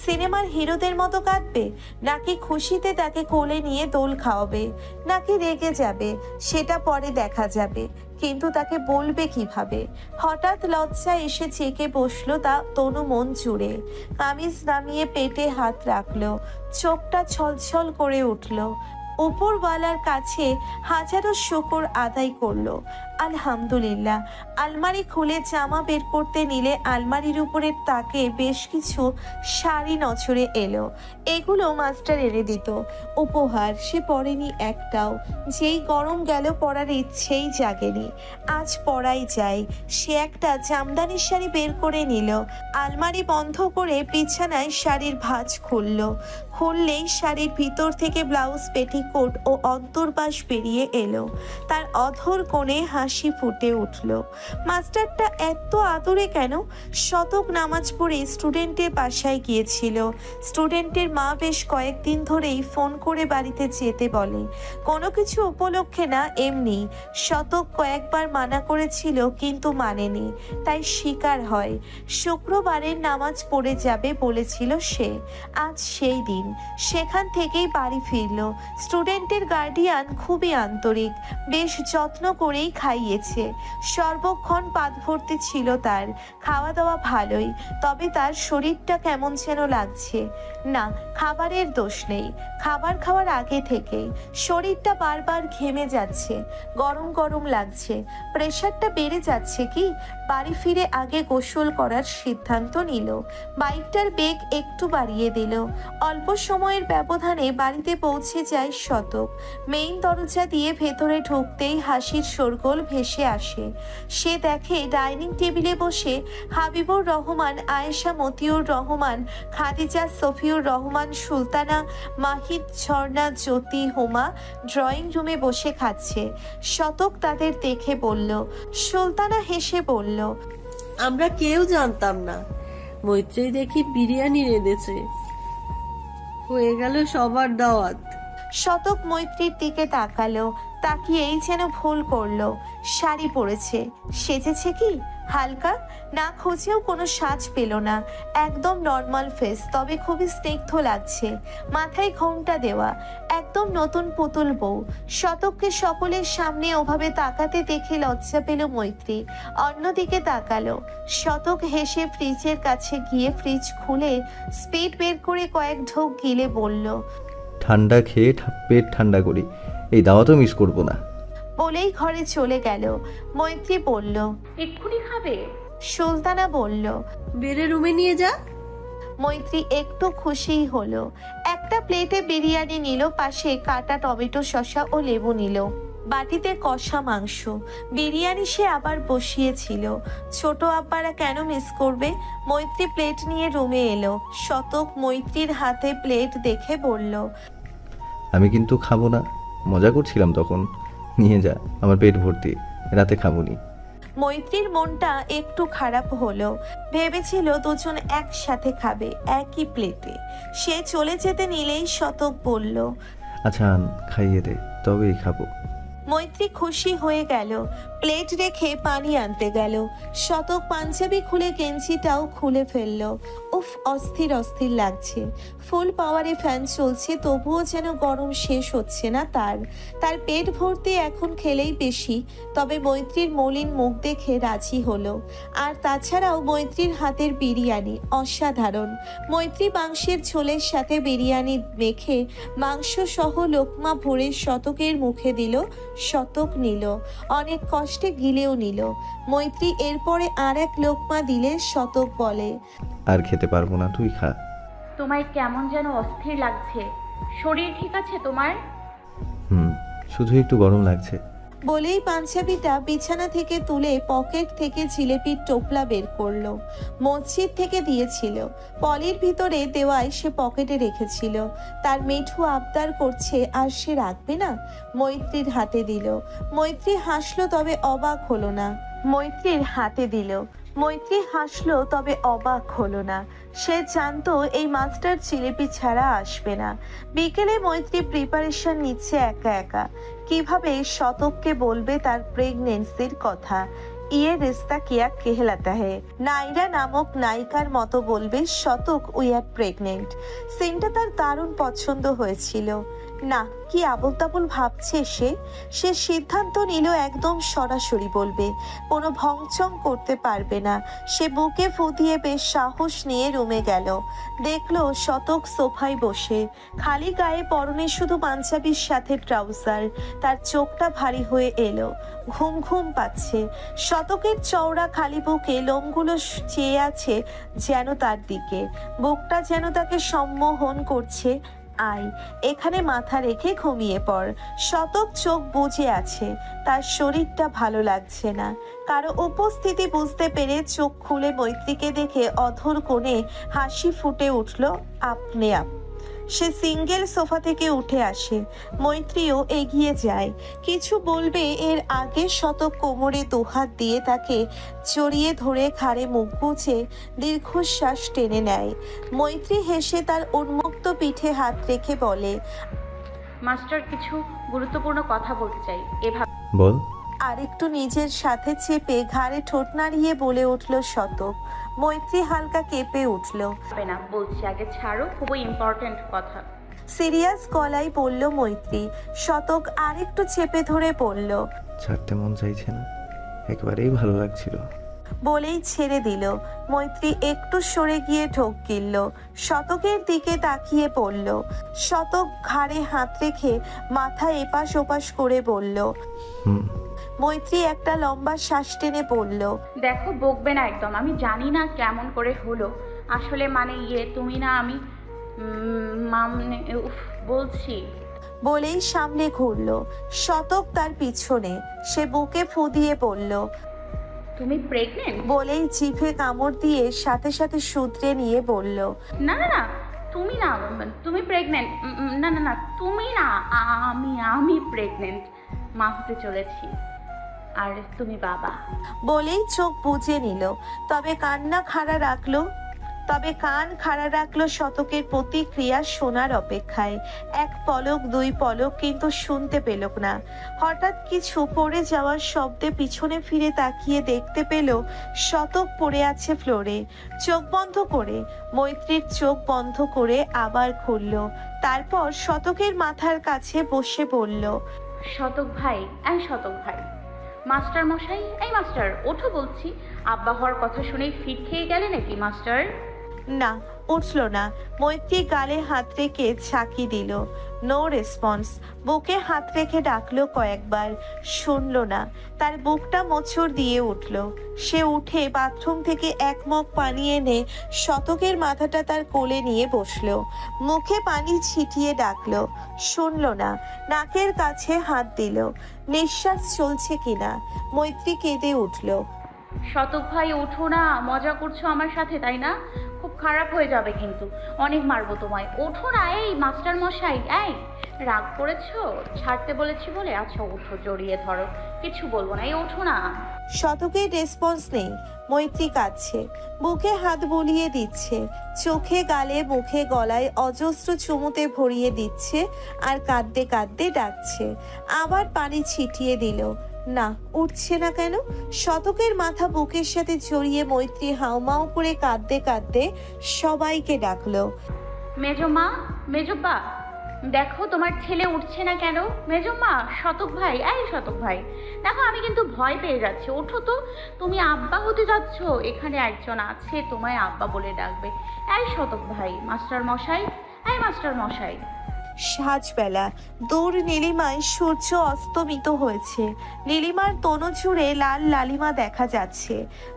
সিনেমার হিরোদের মতো কাঁদবে, নাকি খুশিতে তাকে কোলে নিয়ে দোল খাওয়াবে, নাকি রেগে যাবে? সেটা পরে দেখা যাবে, কিন্তু তাকে বলবে কিভাবে? হঠাৎ লজ্জা এসে চেকে বসলো তা তনু মন জুড়ে। কামিজ নামিয়ে পেটে হাত রাখলো। চোখটা ছলছল করে উঠল। উপরওয়ালার কাছে হাজারো শুকর আদায় করলো। আলহামদুলিল্লাহ। আলমারি খুলে জামা বের করতে নিলে আলমারির উপরের তাকে বেশ কিছু শাড়ি নজরে এলো। এগুলো মাস্টার এনে দিত, উপহার। সে পরেনি একটাও। যেই গরম গেল পরার ইচ্ছেই জাগেনি। আজ পরাই যায়। সে একটা জামদানির শাড়ি বের করে নিল। আলমারি বন্ধ করে বিছানায় শাড়ির ভাঁজ খুললেই শাড়ির ভিতর থেকে ব্লাউজ, পেটিকোট ও অন্তর্বাস বেরিয়ে এলো। তার অধর কোণে হাসি ফুটে উঠল। মাস্টারটা এত আদরে কেন? শতক নামাজ পড়ে স্টুডেন্টের বাসায় গিয়েছিল। স্টুডেন্টের মা বেশ কয়েকদিন ধরেই ফোন করে বাড়িতে যেতে বলে। কোনো কিছু উপলক্ষে না, এমনি। শতক কয়েকবার মানা করেছিল কিন্তু মানেনি, তাই শিকার হয়। শুক্রবারের নামাজ পড়ে যাবে বলেছিল সে। আজ সেই দিন। সেখান থেকেই বাড়ি ফিরল। স্টুডেন্টের গার্ডিয়ান খুবই আন্তরিক, বেশ যত্ন করেই খাইয়েছে। সর্বক্ষণ পাত ভর্তি ছিল তার। খাওয়া দাওয়া ভালোই, তবে তার শরীরটা কেমন যেন লাগছে। না, খাবারের দোষ নেই, খাবার খাওয়ার আগে থেকেই শরীরটা বারবার ঘেমে যাচ্ছে, গরম গরম লাগছে। প্রেশারটা বেড়ে যাচ্ছে কি? বাড়ি ফিরে আগে গোসল করার সিদ্ধান্ত নিল। বাইকটার বেগ একটু বাড়িয়ে দিল। অল্প সময়ের ব্যবধানে বাড়িতে পৌঁছে যায় শতক। মেইন দরজা দিয়ে ভেতরে ঢুকতেই হাসির শোরগোল ভেসে আসে। সে দেখে ডাইনিং টেবিলে বসে হাবিবুর রহমান, আয়েশা, মতিউর রহমান, খাদিজা, সফিউর রহমান, সুলতানা, মাহিদ, ঝর্ণা, জ্যোতি, হুমা ড্রয়িং রুমে বসে খাচ্ছে। শতক তাদের দেখে বলল। সুলতানা হেসে বলল, আমরা কেউ জানতাম না, মৈত্রী দেখি বিরিয়ানি এনেছে, হয়ে গেল সবার দাওয়াত। শতক মৈত্রীর দিকে তাকালো, তাকিয়েই যেন ভুল করলো। শাড়ি পরেছে, সেজেছে কি হালকা, না খুঁজেও কোনো সাজ পেল না। একদম নর্মাল ফেস, তবে খুবই স্নিগ্ধ লাগছে। মাথায় ঘোমটা দেওয়া, একদম নতুন পুতুল বউ। শতককে সকলের সামনে ওভাবে তাকাতে দেখে লজ্জা পেল মৈত্রী। অন্যদিকে তাকালো। শতক হেসে ফ্রিজের কাছে গিয়ে ফ্রিজ খুলে স্পিড বের করে কয়েক ঢোক গিলে বলল, ঠান্ডা খেয়ে পেট ঠান্ডা করি, এই দাওয়াতও মিস করবো না। বলেই ঘরে চলে গেল। মৈত্রী বলল, এক্ষুনি খাবে? সুলতানা বলল, বেড়ে রুমে নিয়ে যা। মৈত্রী একটু খুশিই হলো। একটা প্লেটে বিরিয়ানি নিল, পাশে কাটা টমেটো, শসা ও লেবু নিল। বাটিতে কষা মাংস। বিরিয়ানি সে আবার বসিয়েছিল। ছোট আব্বারা কেন মিস করবে? মৈত্রী প্লেট নিয়ে রুমে এলো। শতক মৈত্রীর হাতে প্লেট দেখে বলল, আমি কিন্তু খাবো না, মজা করছিলাম তখন। নিয়ে যা, আমার পেট ভর্তি, রাতে খাবনি। মৈত্রীর মনটা একটু খারাপ হলো। ভেবেছিল দুজন একসাথে খাবে একই প্লেটে। সে চলে যেতে নিলেই শতক বলল, আচ্ছা আন, খাইয়ে দে, তবেই খাবো। মৈত্রী খুশি হয়ে গেল। প্লেট রেখে পানি আনতে গেল। শতক পাঞ্জাবি খুলে গেঞ্জিটাও খুলে ফেলল। উফ, অস্থির অস্থির লাগছে। ফুল পাওয়ারে ফ্যান চলছে, তবুও যেন গরম শেষ হচ্ছে না তার পেট ভর্তি এখন খেলেই বেশি। তবে মৈত্রীর মলিন মুখ দেখে রাজি হলো। আর তাছাড়াও মৈত্রীর হাতের বিরিয়ানি অসাধারণ। মৈত্রী মাংসের ঝোলের সাথে বিরিয়ানি মেখে মাংস সহ লোকমা ভরে শতকের মুখে দিল। শতক নিল, অনেক কষ্টে গিলেও নিল। মৈত্রী এরপরে আর এক লোকমা দিলে শতক বলে, আর খেতে পারবো না, তুই খা। তোমায় কেমন যেন অস্থির লাগছে। শরীর ঠিক আছে তোমার? শুধু একটু গরম লাগছে। বলেই পাঞ্জাবিটা বিছানা থেকে তুলে পকেট থেকে জিলেপির টোপলা বের করলো। মসজিদ থেকে দিয়েছিল, পলির ভিতরে দেওয়ায় সে পকেটে রেখেছিল। তার মিঠু আবদার করছে আর সে রাখবে না। মৈত্রীর হাতে দিল। মৈত্রী হাসলো, তবে অবাক হলো না। মৈত্রীর হাতে দিল। মৈত্রী হাসলো, তবে অবাক হলো না। সে জানতো এই মাস্টার জিলেপি ছাড়া আসবে না। বিকেলে মৈত্রী প্রিপারেশন নিচ্ছে একা একা। কিভাবে শতককে বলবে তার প্রেগনেন্সির কথা। ইয়ে রিস্তা কিয়া কেহলাতা হে। নাইরা নামক নায়িকার মতো বলবে, শতক উই আর প্রেগনেন্ট। সিনটা তার দারুণ পছন্দ হয়েছিল। না, কি আবোল তাবোল ভাবছে সে সিদ্ধান্ত নিল একদম সরাসরি বলবে, কোনো ভংচং করতে পারবে না। সে বুকে ফু দিয়ে বেশ সাহস নিয়ে রুমে গেল। দেখলো শতক সোফায় বসে, খালি গায়ে, পরনে শুধু পাঞ্জাবির সাথে ট্রাউজার। তার চোখটা ভারী হয়ে এলো, ঘুম ঘুম পাচ্ছে। শতকের চওড়া খালি বুকে লোমগুলো চেয়ে আছে যেন তার দিকে, বুকটা যেন তাকে সম্মোহন করছে। আয়, এখানে মাথা রেখে ঘুমিয়ে পড়। শতক চোখ বুজে আছে, তার শরীরটা ভালো লাগছে না। কারো উপস্থিতি বুঝতে পেরে চোখ খুলে মৈত্রীকে দেখে অধর কোণে হাসি ফুটে উঠল আপনে আপ। সে সিঙ্গেল সোফা থেকে উঠে আসে, মৈত্রীও এগিয়ে যায়। কিছু বলবে এর আগে শতক কোমরে দুহাত দিয়ে তাকে জড়িয়ে ধরে ঘাড়ে মুখ গুজে দীর্ঘশ্বাস টেনে নেয়। মৈত্রী হেসে তার উন্মুক্ত পিঠে হাত রেখে বলে, মাস্টার কিছু গুরুত্বপূর্ণ কথা বলতে চাই। এভাবে বল। আরেকটু নিজের সাথে চেপে ঘাড়ে ঠোঁট নাড়িয়ে বলে উঠল শতক। মৈত্রী হালকা কেঁপে উঠল। না, বলছি আগে ছাড়ো, খুবই ইম্পর্টেন্ট কথা। সিরিয়াস গলায় বলল মৈত্রী। শতক আরেকটু চেপে ধরে বলল, ছাড়তে মন চাইছে না, একেবারেই ভালো লাগছিল। বলেই ছেড়ে দিল। মৈত্রী একটু সরে গিয়ে ঢোক গিলল, শতকের দিকে তাকিয়ে পড়ল। শতক ঘাড়ে হাত রেখে মাথা এপাশ ওপাশ করে বলল। মৈত্রী একটা লম্বা শ্বাস টেনে পড়ল। দেখো, বকবে না একদম। আমি জানি না কেমন করে হলো, আসলে মানে তুমি না আমি মানে বলছি। বলেই সামনে ঘুরল। শতক তার পিছনে। সে বুকে ফু দিয়ে পড়ল। তুমি প্রেগনেন্ট? বলেই জিভে কামড় দিয়ে সাথে সাথে শুধরে নিয়ে বলল, না না না, তুমি না, তুমি প্রেগনেন্ট। না না না, তুমি না, আমি প্রেগনেন্ট, মা হতে চলেছি, আর তুমি বাবা। বলেই চোখ বুজে নিল। তবে কান খাড়া রাখলো শতকের প্রতিক্রিয়া শোনার অপেক্ষায়। এক পলক দুই পলক, কিন্তু শুনতে পেল না। হঠাৎ কিছু পড়ে যাওয়ার শব্দে পিছনে ফিরে তাকিয়ে দেখতে পেল শতক পড়ে আছে ফ্লোরে, চোখ বন্ধ করে। মৈত্রীর চোখ বন্ধ করে আবার খুলল। তারপর শতকের মাথার কাছে বসে বলল, শতক ভাই, শতক ভাই। মাস্টার মশাই, মাস্টার ওঠো বলছি। আব্বা হওয়ার কথা শুনেই ফিট খেয়ে গেলে নাকি মাস্টার? না, উঠল না। মৈত্রী গালে হাত রেখে ঝাঁকি দিল। No response. বুকে হাত রেখে ডাকলো কয়েকবার, শুনল না। তার বুকটা মোচড় দিয়ে উঠল। সে উঠে বাথরুম থেকে এক মগ পানি এনে শতকের মাথাটা তার কোলে নিয়ে বসলো। মুখে পানি ছিটিয়ে ডাকলো, শুনল না। নাকের কাছে হাত দিল, নিঃশ্বাস চলছে কিনা। মৈত্রী কেঁদে উঠল। শতক ভাই ওঠো না, মজা করছো আমার সাথে তাই না? খুব খারাপ হয়ে যাবে কিন্তু, অনেক মারবো তোমায়। ওঠো না, মাস্টার মশাই, রাগ করেছো? ছাড়তে বলেছি বলে? আচ্ছা ওঠো, জড়িয়ে ধরো, কিছু বলবো না, ওঠো না। শতকের রেসপন্স নেই। মৈত্রী কাঁদছে, বুকে হাত বুলিয়ে দিচ্ছে, চোখে গালে মুখে গলায় অজস্র চুমুতে ভরিয়ে দিচ্ছে, আর কাঁদতে কাঁদতে ডাকছে। আবার পানি ছিটিয়ে দিল। না, উঠছে না কেন? শতকের মাথা বুকের সাথে জড়িয়ে মৈত্রী হাউমাউ করে কাঁদতে কাঁদতে সবাইকে ডাকলো, মেজমা, মেজপা, দেখো তোমার ছেলে উঠছে না কেন? মেজমা, শতক ভাই, শতক ভাই, দেখো আমি কিন্তু ভয় পেয়ে যাচ্ছি, ওঠো তো। তুমি আব্বা হতে যাচ্ছ, এখানে একজন আছে তোমায় আব্বা বলে ডাকবে। শতক ভাই, মাস্টার মশাই, মাস্টার মশাই। সাজবেলা, দূর নীলিমায় সূর্য অস্তমিত হয়েছে। নীলিমার তনু জুড়ে লাল লালিমা দেখা যাচ্ছে।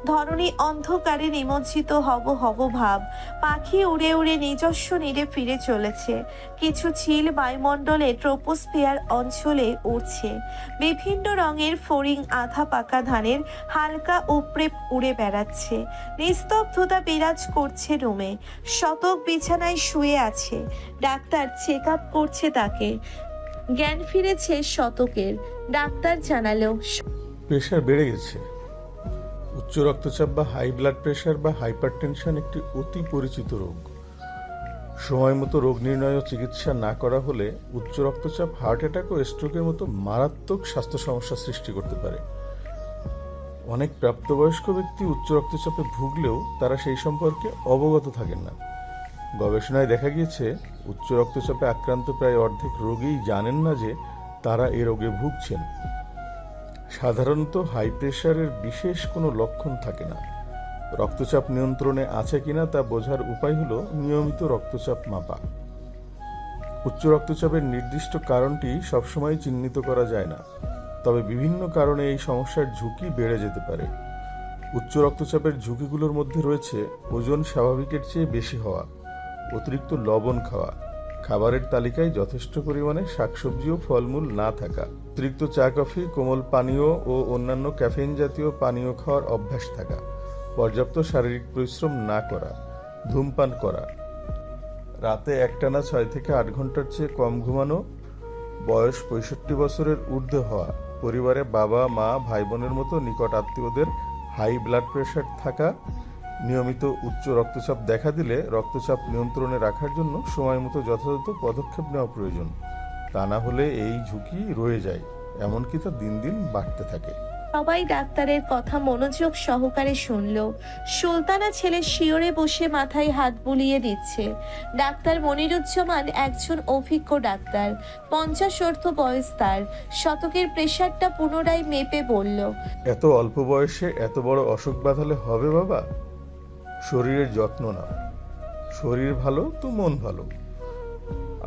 ধরণী অন্ধকারে নিমজ্জিত হব হব ভাব। পাখি উড়ে উড়ে নিজস্ব নীড়ে ফিরে চলেছে। কিছু চিল বায়ুমণ্ডলে ট্রোপোস্ফিয়ার অঞ্চলে উড়ছে। বিভিন্ন রঙের ফড়িং আধা পাকা ধানের হালকা উপড়ে উড়ে বেড়াচ্ছে। নিস্তব্ধতা বিরাজ করছে রুমে। শতক বিছানায় শুয়ে আছে। ডাক্তার চেক আপ করছে তাকে। জ্ঞান ফিরেছে শতকের। ডাক্তার জানালো, প্রেশার বেড়ে গেছে। উচ্চ রক্তচাপ বা হাই ব্লাড প্রেশার বা হাইপারটেনশন একটি অতি পরিচিত রোগ। সময় মতো রোগ নির্ণয় ও চিকিৎসা না করা হলে উচ্চ রক্তচাপ হার্ট অ্যাটাক ও স্ট্রোকের মতো মারাত্মক স্বাস্থ্য সমস্যা সৃষ্টি করতে পারে। অনেক প্রাপ্তবয়স্ক ব্যক্তি উচ্চ রক্তচাপে ভুগলেও তারা সেই সম্পর্কে অবগত থাকেন না। গবেষণায় দেখা গিয়েছে উচ্চ রক্তচাপে আক্রান্ত প্রায় অর্ধেক রোগীই জানেন না যে তারা এ রোগে ভুগছেন। সাধারণত হাই প্রেশারের বিশেষ কোনো লক্ষণ থাকে না। রক্তচাপ নিয়ন্ত্রণে আছে কিনা তা বোঝার উপায় হলো নিয়মিত রক্তচাপ মাপা। উচ্চ রক্তচাপের নির্দিষ্ট কারণটি সবসময় চিহ্নিত করা যায় না, তবে বিভিন্ন কারণে এই সমস্যার ঝুঁকি বেড়ে যেতে পারে। উচ্চ রক্তচাপের ঝুঁকিগুলোর মধ্যে রয়েছে ওজন স্বাভাবিকের চেয়ে বেশি হওয়া, অতিরিক্ত লবণ খাওয়া, খাবারের তালিকায় যথেষ্ট পরিমাণে শাকসবজি ও ফলমূল না থাকা, অতিরিক্ত চা কফি, কোমল পানীয় ও অন্যান্য ক্যাফেইন জাতীয় পানীয় খাওয়ার অভ্যাস থাকা, পর্যাপ্ত শারীরিক পরিশ্রম না করা, ধূমপান করা, রাতে একটানা 6 থেকে 8 ঘন্টার চেয়ে কম ঘুমানো, বয়স 65 বছরের ঊর্ধ্বে হওয়া, পরিবারে বাবা মা ভাই বোনের মতো নিকট আত্মীয়দের হাই ব্লাড প্রেশার থাকা, নিয়মিত উচ্চ রক্তচাপ দেখা দিলে রক্তচাপ নিয়ন্ত্রণে রাখার জন্য সময় মতো যথাযথ পদক্ষেপ নেওয়া প্রয়োজন। তা না হলে এই ঝুঁকি রয়ে যায়, এমনকি তা দিন দিন বাড়তে থাকে। সবাই ডাক্তারের কথা মনোযোগ সহকারে শুনল। সুলতানা ছেলে শিওরে বসে মাথায় হাত বুলিয়ে দিচ্ছে। ডাক্তার মনিরুজ্জামান একজন অভিজ্ঞ ডাক্তার, 50 বয়স তার। শতকের প্রেশারটা পুনরায় মেপে বলল, এত অল্প বয়সে এত বড় অসুখ বাঁধালে হবে বাবা? শরীরের যত্ন নাও, শরীর ভালো তো মন ভালো।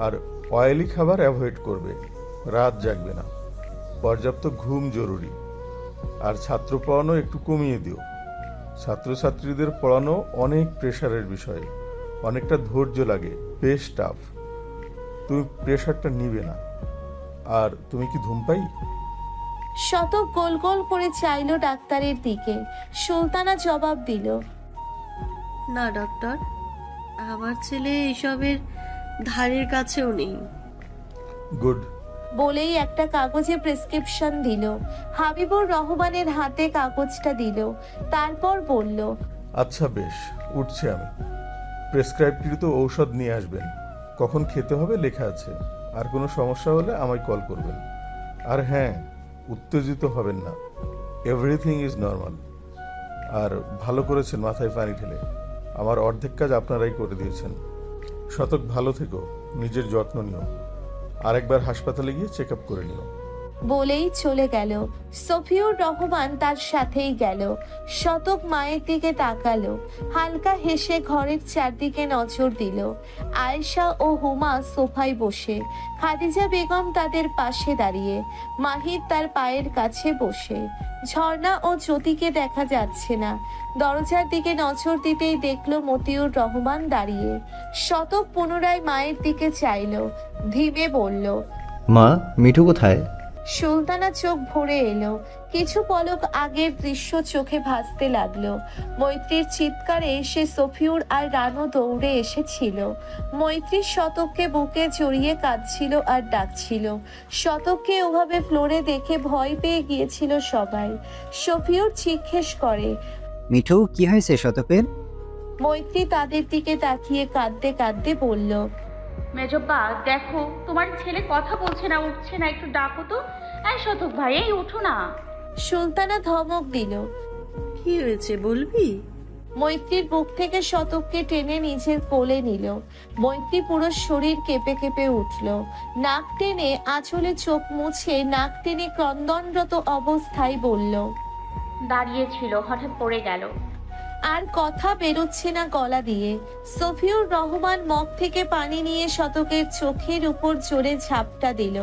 আর অয়েলি খাবার অ্যাভয়েড করবে, রাত জাগবে না, পর্যাপ্ত ঘুম জরুরি। আর ছাত্র পড়ানো একটু কমিয়ে দিও। ছাত্রছাত্রীদের পড়ানো অনেক প্রেশারের বিষয়, অনেকটা ধৈর্য লাগে, বেশ টাফ। তুমি প্রেশারটা নিবে না। আর তুমি কি ধূমপাই? শতক গোল গোল করে চাইল ডাক্তারের দিকে। সুলতানা জবাব দিল, না ডক্টর, আমার ছেলে এসবের ধারের কাছেও নেই। গুড। বলেই একটা কাগজে প্রেসক্রিপশন দিল। হাবিবুর রহমানের হাতে কাগজটা দিল, তারপর বলল, আচ্ছা বেশ, উঠছি আমি। প্রেসক্রাইবকৃত ঔষধ নিয়ে আসবেন, কখন খেতে হবে লেখা আছে। আর কোনো সমস্যা হলে আমায় কল করবেন। আর হ্যাঁ, উত্তেজিত হবেন না, এভরিথিং ইজ নর্মাল। আর ভালো করেছেন মাথায় পানি ঢেলে, আমার অর্ধেক কাজ আপনারাই করে দিয়েছেন। শতক ভালো থেকো, নিজের যত্ন নিও। আরেকবার হাসপাতালে গিয়ে চেক আপ করে নিও। বলেই চলে গেল। সফিউর রহমান তার সাথেই গেল। শতক মায়ের দিকে তাকালো, হালকা হেসে ঘরের চারদিকে নজর দিল। আয়েশা ও হুমা সোফায় বসে, খাদিজা বেগম তাদের পাশে দাঁড়িয়ে, মাহিদ তার পায়ের কাছে বসে। ঝর্ণা ও জ্যোতিকে দেখা যাচ্ছে না। দরজার দিকে নজর দিতেই দেখলো মতিউর রহমান দাঁড়িয়ে। শতক পুনরায় মায়ের দিকে চাইল, ধীমে বলল, মা, মিঠু কোথায়? সুলতানা চোখ ভরে এলো। কিছু পলক আগের দৃশ্য চোখে ভাসতে লাগলো। মৈত্রীর চিৎকারে সে সফিউর আর রানু দৌড়ে এসেছিল। মৈত্রী শতককে বুকে জড়িয়ে কাঁদছিল আর ডাকছিল। শতককে ওভাবে ফ্লোরে দেখে ভয় পেয়ে গিয়েছিল সবাই। সফিউর জিজ্ঞেস করে, মিঠু, কি হয়েছে শতকের? মৈত্রী তাদের দিকে তাকিয়ে কাঁদতে কাঁদতে বলল, মেজব্বা দেখো, তোমার ছেলে কথা বলছে না, উঠছে না, একটু ডাকো তো। এই শতক ভাই, এই উঠো না। সুলতানা ধমক দিল। কি হয়েছে বলবি? মৈত্রীর বুক থেকে শতককে টেনে নিজের কোলে নিল। মৈত্রী পুরো শরীর কেঁপে কেঁপে উঠল। নাক টেনে আঁচলে চোখ মুছে নাক টেনে ক্রন্দনরত অবস্থায় বলল, দাঁড়িয়েছিল, হঠাৎ পড়ে গেল। আর কথা বেরোচ্ছে না গলা দিয়ে। সফিউর রহমান মগ থেকে পানি নিয়ে শতকের চোখের উপর জোরে ঝাপটা দিল।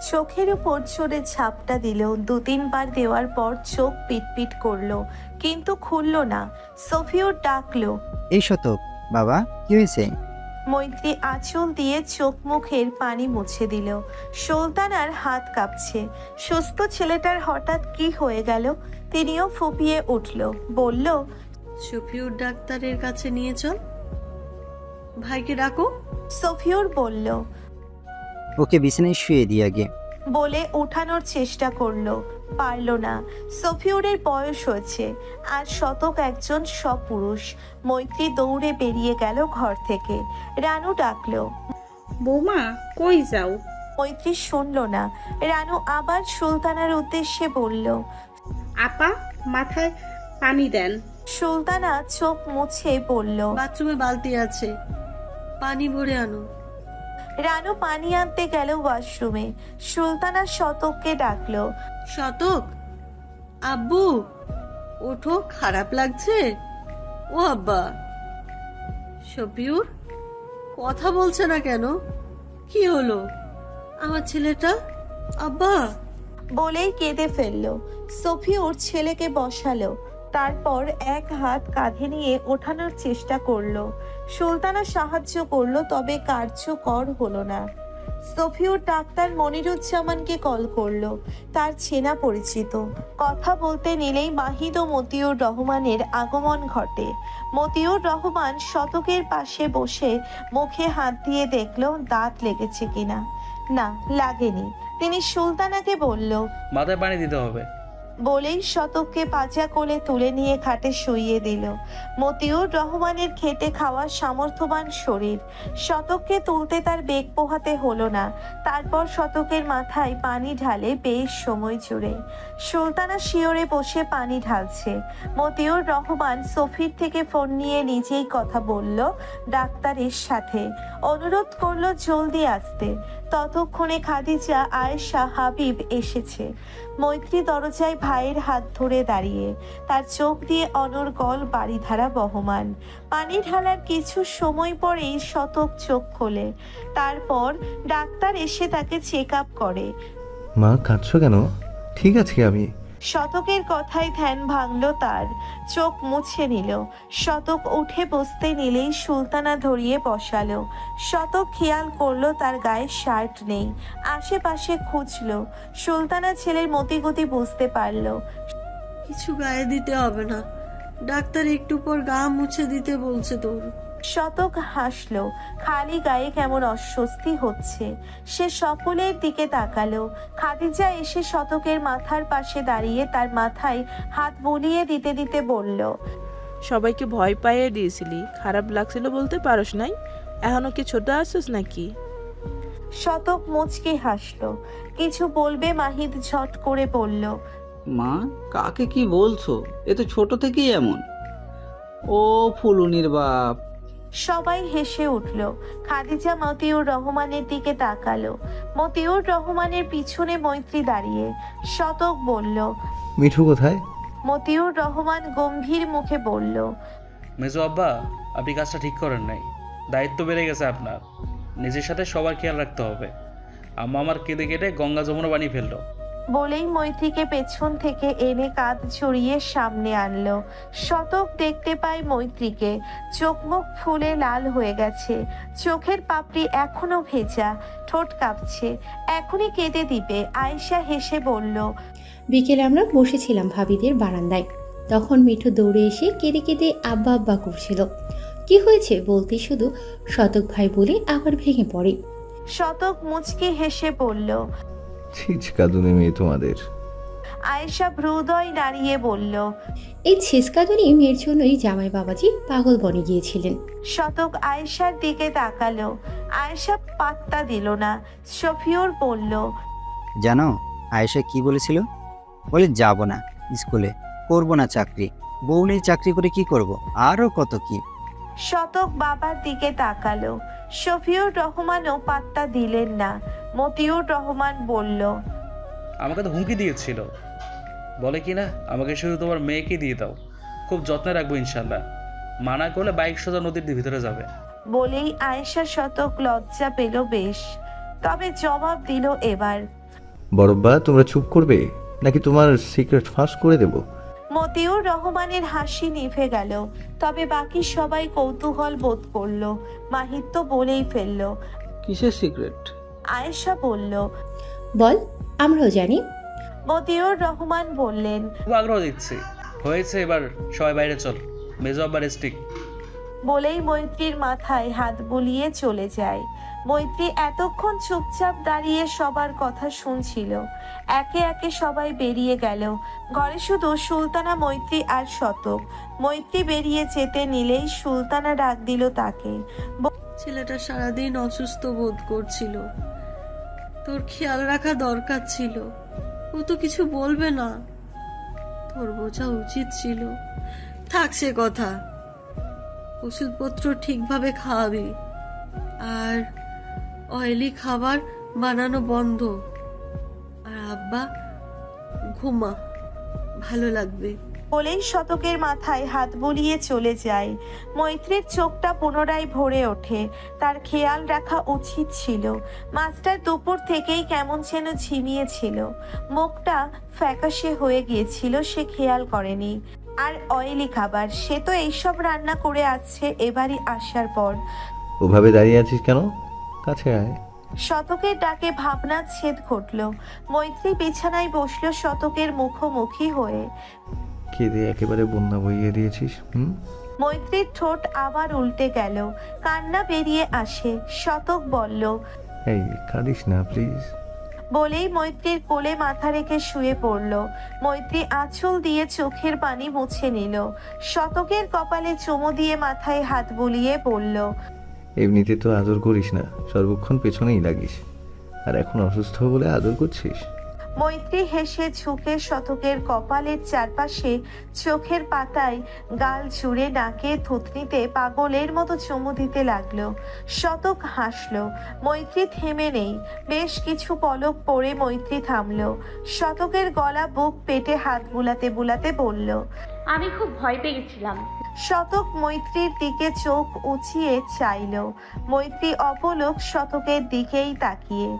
চোখের উপর জোরে ঝাপটা দিল। 2-3 বার দেওয়ার পর চোখ পিটপিট করলো, কিন্তু খুলল না। সফিউর ডাকলো, এই শতক, বাবা কি হয়েছে? মৈত্রী আঁচল দিয়ে চোখ মুখের পানি মুছে দিল। সুলতানার হাত কাঁপছে। সুস্থ ছেলেটার হঠাৎ কি হয়ে গেল? তিনিও ফুপিয়ে উঠল, বলল, শফিউর ডাক্তারের কাছে নিয়ে চল, ভাইকে ডাকো। সফিউর বলল, ওকে বিছানায় শুয়ে দিয়ে আগে। বলে উঠানোর চেষ্টা করলো, পারল না। সফিউরের বয়স হয়েছে, আর শতক একজন সপুরুষ। মৈত্রী দৌড়ে বেরিয়ে গেল ঘর থেকে। রানু ডাকলো, বৌমা কই যাও? মৈত্রী শুনল না। রানু আবার সুলতানার উদ্দেশ্যে বলল, আপা মাথায় পানি দেন। সুলতানা চোখ মুছে বলল, বাথরুমে বালতি আছে, পানি ভরে আনো। রানু পানি আনতে গেল ওয়াশরুমে। সুলতানা শতককে ডাকলো। শতক, আব্বু ওঠো, খারাপ লাগছে। ও আব্বা। শফিউর কথা বলছে না কেন? কি হলো আমার ছেলেটা? আব্বা বলেই কেঁদে ফেললো। সফিউর ছেলেকে বসালো, তারপর এক হাত কাঁধে নিয়ে ওঠানোর চেষ্টা করলো। সুলতানা সাহায্য করলো, তবে কার্যকর হলো না। সফিউর ডাক্তার মনিরুজ্জামানকে কল করলো, তার চেনা পরিচিত। কথা বলতে নিলেই মাহিদ ও মতিউর রহমানের আগমন ঘটে। মতিউর রহমান শতকের পাশে বসে মুখে হাত দিয়ে দেখলো দাঁত লেগেছে কিনা। না, লাগেনি। তিনি সুলতানাকে বলল, মাথায় পানি দিতে হবে। বলেই শতককে পাজা কোলে তুলে নিয়ে খাটে শুইয়ে দিল। মতিউর রহমানের খেটে খাওয়া সামর্থ্যবান শরীর, শতককে তুলতে তার বেগ পোহাতে হলো না। তারপর শতকের মাথায় পানি ঢালে বেশ সময় জুড়ে। সুলতানা শিওরে বসে পানি ঢালছে। মতিউর রহমান সফির থেকে ফোন নিয়ে নিজেই কথা বলল ডাক্তারের সাথে, অনুরোধ করলো জলদি আসতে। ততক্ষণে খাদিজা, আয়েশা, হাবিব এসেছে। মৈত্রী দরজায় ভাইয়ের হাত ধরে দাঁড়িয়ে, তার চোখ দিয়ে অনর্গল বাড়িধারা বহমান। পানি ঢালার কিছু সময় পরেই শতক চোখ খোলে। তারপর ডাক্তার এসে তাকে চেক আপ করে। মা, কাঁদছো কেন? ঠিক আছে আমি। শতকের কথায় ধ্যান ভাঙলো তার, চোখ মুছে নিল। শতক উঠে বসতে নিলেই সুলতানা ধরিয়ে বসালো। শতক খেয়াল করলো তার গায়ে শার্ট নেই, আশেপাশে খুঁজলো। সুলতানা ছেলের মতিগতি বুঝতে পারলো। কিছু গায়ে দিতে হবে না, ডাক্তার একটু পর গা মুছে দিতে বলছে তোর। শতক হাসলো, খালি গায়ে কেমন অস্বস্তি হচ্ছে। সে সকলের দিকে তাকালো। খাদিজা এসে শতকের মাথার পাশে দাঁড়িয়ে তার মাথায় হাত বুলিয়ে দিতে দিতে বলল, সবাইকে ভয় পাইয়ে দিয়েছিলি, খারাপ লাগছিল বলতে পারস নাই? এখনো কি ছোট আছিস নাকি? শতক মুচকে হাসলো। কিছু বলবে মাহিদ ঝট করে বলল, মা, কাকে কি বলছো? এ তো ছোট থেকেই এমন। ও ফুলুনির বাপ। সবাই হেসে উঠল। খাদিজা মতিউর রহমানের দিকে তাকালো। মতিউর রহমানের পিছনে মৈত্রী দাঁড়িয়ে। শতক বলল, মিঠু কোথায়? মতিউর রহমান গম্ভীর মুখে বলল, মেজো আব্বা, আপনি কাজটা ঠিক করেন নাই। দায়িত্ব বেড়ে গেছে আপনার, নিজের সাথে সবার খেয়াল রাখতে হবে। আম্মা আমার কেঁদে কেটে গঙ্গা যমুনা বানিয়ে ফেললো। বলেই মৈত্রীকে পেছন থেকে এনে কাঁধ ছড়িয়ে সামনে আনলো। শতক দেখতে পায় মৈত্রীকে, চোখ মুখ ফুলে লাল হয়ে গেছে, চোখের পাপড়ি এখনো ভেজা, ঠোঁট কাঁপছে, এখনই কেঁদে দিবে। আয়েশা হেসে বলল, বিকেলে আমরা বসেছিলাম ভাবিদের বারান্দায়, তখন মিঠু দৌড়ে এসে কেঁদে কেঁদে আব্বা আব্বা করছিল। কি হয়েছে বলতে শুধু শতক ভাই বলে আবার ভেঙে পড়ে। শতক মুচকি হেসে বলল, ছিচকাদুনে মেয়ে তোমাদের। আয়েশা ভ্রুদয় নাড়িয়ে বলল, এই ছেসকাদুনি মেয়ের জন্যই জামাই বাবাজি পাগল বনে গিয়েছিলেন। শতক আয়েশার দিকে তাকালো। আয়েশা পাত্তা দিল না। শফিউর বলল, জানো আয়েশা কি বলেছিল? বলে যাব না স্কুলে, করব না চাকরি, বউ নেই, চাকরি করে কি করব, আরও কত কি। শতক বাবার দিকে তাকালো। শফিউর রহমানও পাত্তা দিলেন না। মতিউর রহমান বলল, আমাকে তো হুমকি দিয়েছিল, বলে কি না আমাকে শুধু তোমার মেয়েকে দিয়ে দাও, খুব যত্নে রাখবো ইনশাল্লাহ। মানা করলে বাইক সোজা নদীর ভিতরে যাবে। বলেই আয়েশা শতক লজ্জা পেল বেশ, তবে জবাব দিল এবার, বড়ব্বা, তোমরা চুপ করবে নাকি তোমার সিক্রেট ফাঁস করে দেব? মতিউর রহমানের হাসি নিভে গেল, তবে বাকি সবাই কৌতূহল বোধ করলো। মাহিদ তো বলেই ফেললো। কিসের সিক্রেট? আয়েশা বলল, বল, আমরাও জানি। মতিউর রহমান বললেন, খুব আগ্রহ দিচ্ছি। হয়েছে, এবার সবাই বাইরে চল, মেজো আব্বা রেস্টিক। বলেই মৈত্রীর মাথায় হাত বুলিয়ে চলে যায়। মৈত্রী এতক্ষণ চুপচাপ দাঁড়িয়ে সবার কথা শুনছিল। একে একে সবাই বেরিয়ে গেল। ঘরে শুধু সুলতানা, মৈত্রী আর শতক। মৈত্রী বেরিয়ে যেতে নিলেই সুলতানা ডাক দিল তাকে। ছেলেটা সারাদিন অসুস্থ বোধ করছিল, তোর খেয়াল রাখা দরকার ছিল। ও তো কিছু বলবে না, তোর বোঝা উচিত ছিল। থাক সে কথা, ওষুধপত্র ঠিকভাবে খাওয়াবি, আর অয়েলি খাবার বানানো বন্ধ। আর আব্বা ঘুমা, ভালো লাগবে। বলেই শতকের মাথায় হাত বুলিয়ে চলে যায়। মৈত্রীর চোখটা পুনরায় ভরে ওঠে। তার খেয়াল রাখা উচিত ছিল। মাস্টার দুপুর থেকেই কেমন যেন ঝিমিয়েছিল, মুখটা ফ্যাকাশে হয়ে গিয়েছিল, সে খেয়াল করেনি। আর অয়েলি খাবার, সে তো এইসব রান্না করে আসছে এবারই আসার পর। ওভাবে দাঁড়িয়ে আছিস কেন? কাছে আয়। শতকের ডাকে ভাবনা ছেদ ঘটল। মৈত্রী বিছানায় বসলো শতকের মুখোমুখি হয়ে। কেঁদে একেবারে বন্যা বইয়ে দিয়েছিস। মৈত্রীর ঠোঁট আবার উল্টে গেল, কান্না বেরিয়ে আসে। শতক বলল, এই কাঁদিস না প্লিজ। বলেই মৈত্রীর কোলে মাথা রেখে শুয়ে পড়ল। মৈত্রী আঁচল দিয়ে চোখের পানি মুছে নিল। শতকের কপালে চুমু দিয়ে মাথায় হাত বুলিয়ে বলল, এমনিতে তো আদর করিস না, সর্বক্ষণ পেছনেই লাগিস, আর এখন অসুস্থ বলে আদর করছিস। মৈত্রী হেসে ঝুঁকে শতকের কপালের চারপাশে চোখের পাতায় গাল জুড়ে নাকে থুতনিতে পাগলের মতো চুমু দিতে লাগলো। শতক হাসলো। মৈত্রী থেমে নেই। বেশ কিছু পলক পরে মৈত্রী থামলো। শতকের গলা বুক পেটে হাত বুলাতে বুলাতে বলল, আমি খুব ভয় পেয়ে গেছিলাম। শতক মৈত্রীর দিকে চোখ উঁচিয়ে চাইল। মৈত্রী অপলক শতকের দিকেই তাকিয়ে।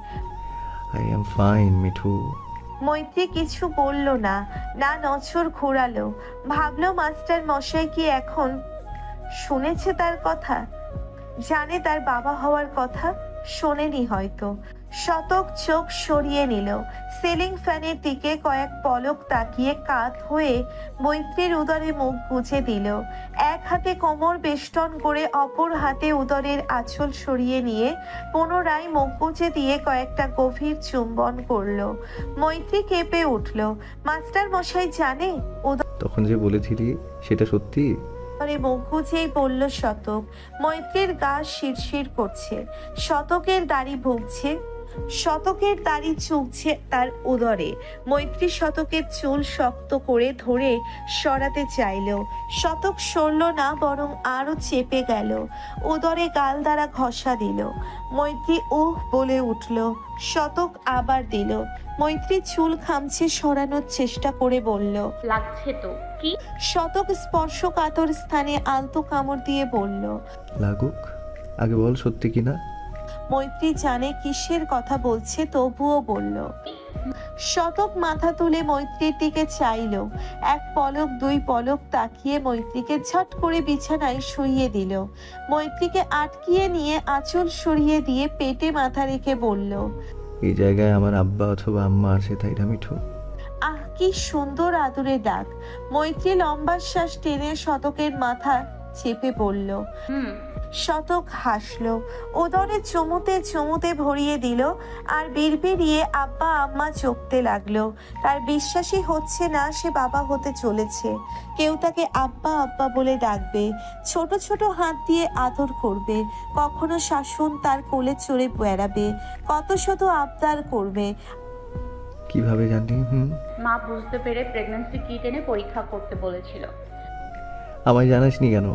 I am fine Mithu. মৈত্রী কিছু বলল না, না নজর ঘোরালো। ভাবলো মাস্টার মশাই কি এখন শুনেছে তার কথা, জানে তার বাবা হওয়ার কথা? শোনেনি হয়তো। শতক চোখ সরিয়ে নিল। সিলিং ফ্যানের দিকে কয়েক পলক তাকিয়ে কাত হয়ে মৈত্রীর উদরে মুখ গুজে দিল। এক হাতে কোমর বেষ্টন করে অপর হাতে উদরের আঁচল সরিয়ে নিয়ে পুনরায় মুখ গুজে দিয়ে কয়েকটা গভীর চুম্বন করলো। মৈত্রী কেঁপে উঠল। মাস্টার মশাই জানে? তখন যে বলেছিলি সেটা সত্যি? মুখ গুজেই বলল শতক। মৈত্রীর গা শিরশির করছে। শতকের দাড়ি ভুগছে, শতকের দাড়ি চুকছে তার উদরে। মৈত্রী শতকের চুল শক্ত করে ধরে সরাতে চাইল। শতক সরল না, বরং আরো চেপে গেল। উদরে গাল দ্বারা ঘষা দিল। মৈত্রী উহ বলে উঠল। শতক আবার দিল। মৈত্রী চুল খামছে সরানোর চেষ্টা করে বলল, লাগছে তো। কি? শতক স্পর্শকাতর স্থানে আলতো কামড় দিয়ে বলল, লাগুক, আগে বল সত্যি কিনা। মৈত্রী জানে কিসের কথা বলছে, তবুও বলল। শতক মাথা তুলে মৈত্রীর দিকে চাইল। এক পলক দুই পলক তাকিয়ে মৈত্রীকে ঝট করে বিছানায় শুইয়ে দিল। মৈত্রীকে আটকিয়ে নিয়ে আঁচল সরিয়ে দিয়ে পেটে মাথা রেখে বলল, এই জায়গায় আমার আব্বা অথবা আম্মা আছে, তাই না মিঠু? আহ, কি সুন্দর আদুরে ডাক। মৈত্রী লম্বা শ্বাস টেনে শতকের মাথা চেপে পড়ল। শতক হাসলো। উদরে চুমুতে চুমুতে ভরিয়ে দিল আর বিড়বিড়িয়ে আব্বা আম্মা চোখতে লাগলো। তার বিশ্বাসই হচ্ছে না সে বাবা হতে চলেছে। কেউ তাকে আব্বা আব্বা বলে ডাকবে, ছোট ছোট হাত দিয়ে আদর করবে, কখনো শাসন তার কোলে চড়ে বেড়াবে, কত শত আবদার করবে। কিভাবে জানলি? মা বুঝতে পেরে প্রেগন্যান্সি কিট এনে পরীক্ষা করতে বলেছিল। আমায় জানাসনি কেন?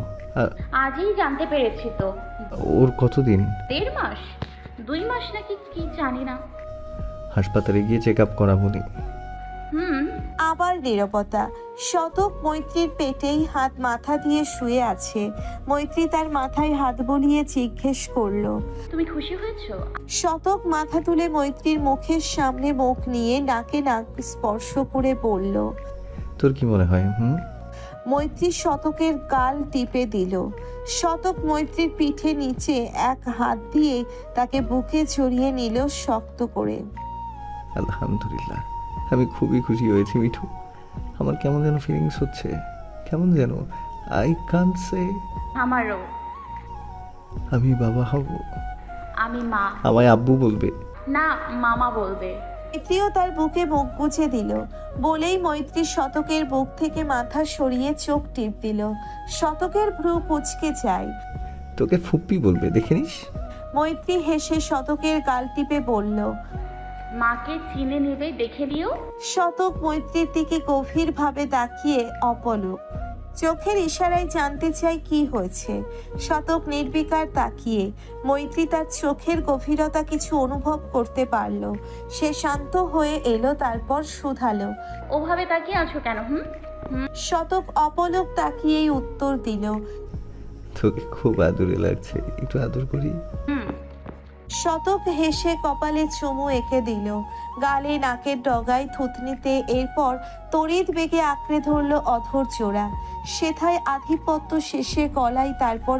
আজই জানতে পেরেছি তো। ওর কতদিন? 1.5 মাস, 2 মাস নাকি কি জানি না। হাসপাতালে গিয়ে চেক আপ করাবনি? আবার নীরবতা। শতক মৈত্রীর পেটেই হাত মাথা দিয়ে শুয়ে আছে। মৈত্রী তার মাথায় হাত বুলিয়ে জিজ্ঞেস করলো, তুমি খুশি হয়েছো? শতক মাথা তুলে মৈত্রীর মুখের সামনে মুখ নিয়ে নাকে নাক স্পর্শ করে বলল, তোর কি মনে হয়? মৈত্রী শতকের গাল টিপে দিল। শতক মৈত্রীর পিঠে নিচে এক হাত দিয়ে তাকে বুকে জড়িয়ে নিল শক্ত করে। আলহামদুলিল্লাহ, আমি খুবই খুশি হয়েছি মিঠু। আমার কেমন যেন ফিলিংস হচ্ছে, কেমন যেন। I can't say. আমারও। আমি বাবা হব। আমি মা। আমায় আব্বু বলবে না, মামা বলবে। মৈত্রীও তার বুকে মুখ গুজে দিল। বলেই মৈত্রী শতকের বুক থেকে মাথা সরিয়ে চোখ টিপ দিল। শতকের ভ্রু কুঁচকে যায়। তোকে ফুপ্পি বলবে, দেখে নিস। মৈত্রী হেসে শতকের গাল টিপে বলল, মাকে চিনে নেবে, দেখে নিও। শতক মৈত্রীর দিকে গভীরভাবে তাকিয়ে অপলক। চোখের ইশারায় জানতে চাই কি হয়েছে। শতক নির্বিকার তাকিয়ে। মৈত্রী তার চোখের গভীরতা কিছু অনুভব করতে পারল। সে শান্ত হয়ে এলো, তারপর শুধালো, ওভাবে তাকিয়ে আছো কেন? শতক অপলক তাকিয়েই উত্তর দিল, তোকে খুব আদরে লাগছে, একটু আদর করি। শতক হেসে কপালে চুমু এঁকে দিল, গালে নাকের ডগায় থুতনিতে। এরপর তড়িৎ বেগে আঁকড়ে ধরল অধর জোড়া। সেথায় আধিপত্য শেষে গলায়, তারপর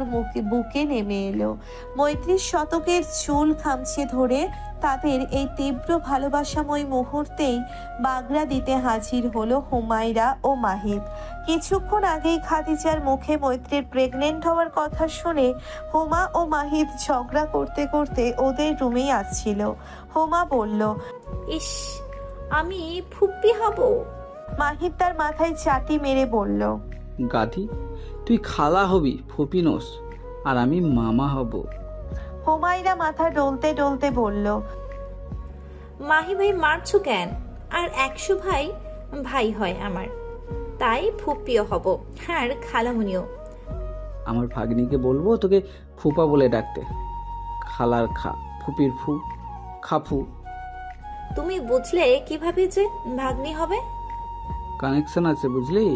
বুকে নেমে এলো। মৈত্রীর শতকের চুল খামচে ধরে তাদের এই তীব্র ভালোবাসাময় মুহূর্তেই বাগড়া দিতে হাজির হলো হুমায়রা ও মাহিদ। কিছুক্ষণ আগেই খাদিজার মুখে মৈত্রীর প্রেগনেন্ট হওয়ার কথা শুনে হুমা ও মাহিদ ঝগড়া করতে করতে ওদের রুমেই আসছিল। হুমা বলল, ইস, আমি ফুপ্পি হব। মাহিদ তার মাথায় চাটি মেরে বলল, গাধি, তুই খালা হবি ফুপিনোস, আর আমি মামা হব। হুমায়রা মাথা ডলতে ডলতে বলল, মাহি ভাই মারছো কেন? আর 100 ভাই ভাই হয় আমার, তাই ফুপ্পিও হব, আর খালামুনিও। আমার ভাগ্নিকে বলবো তোকে ফুপা বলে ডাকতে। খালার খা, ফুপির ফু, খাফু। তুমি বুঝলে কিভাবে যে ভাগ্নি হবে? কানেকশন আছে, বুঝলি?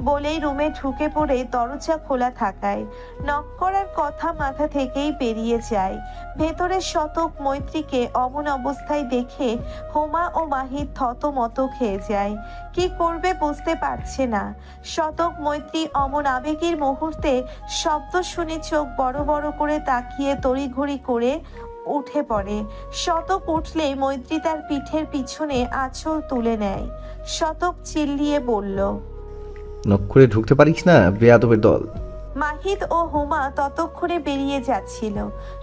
বলেই রুমে ঢুকে পড়ে দরজা খোলা থাকায় নক করার কথা মাথা থেকেই বেরিয়ে যায়। ভেতরে শতক মৈত্রীকে অমন অবস্থায় দেখে হুমা ও মাহিদ থতমত খেয়ে যায়। কি করবে বুঝতে পারছে না। শতক মৈত্রী অমন আবেগের মুহূর্তে শব্দ শুনে চোখ বড় বড় করে তাকিয়ে তড়িঘড়ি করে উঠে পড়ে। শতক উঠলে মৈত্রী তার পিঠের পিছনে আঁচল তুলে নেয়। শতক চিল্লিয়ে বলল, নক করে ঢুকতে পারিস না, বেয়াদবের দল। মাহিদ ও হুমা ততক্ষণে বেরিয়ে যাচ্ছিল।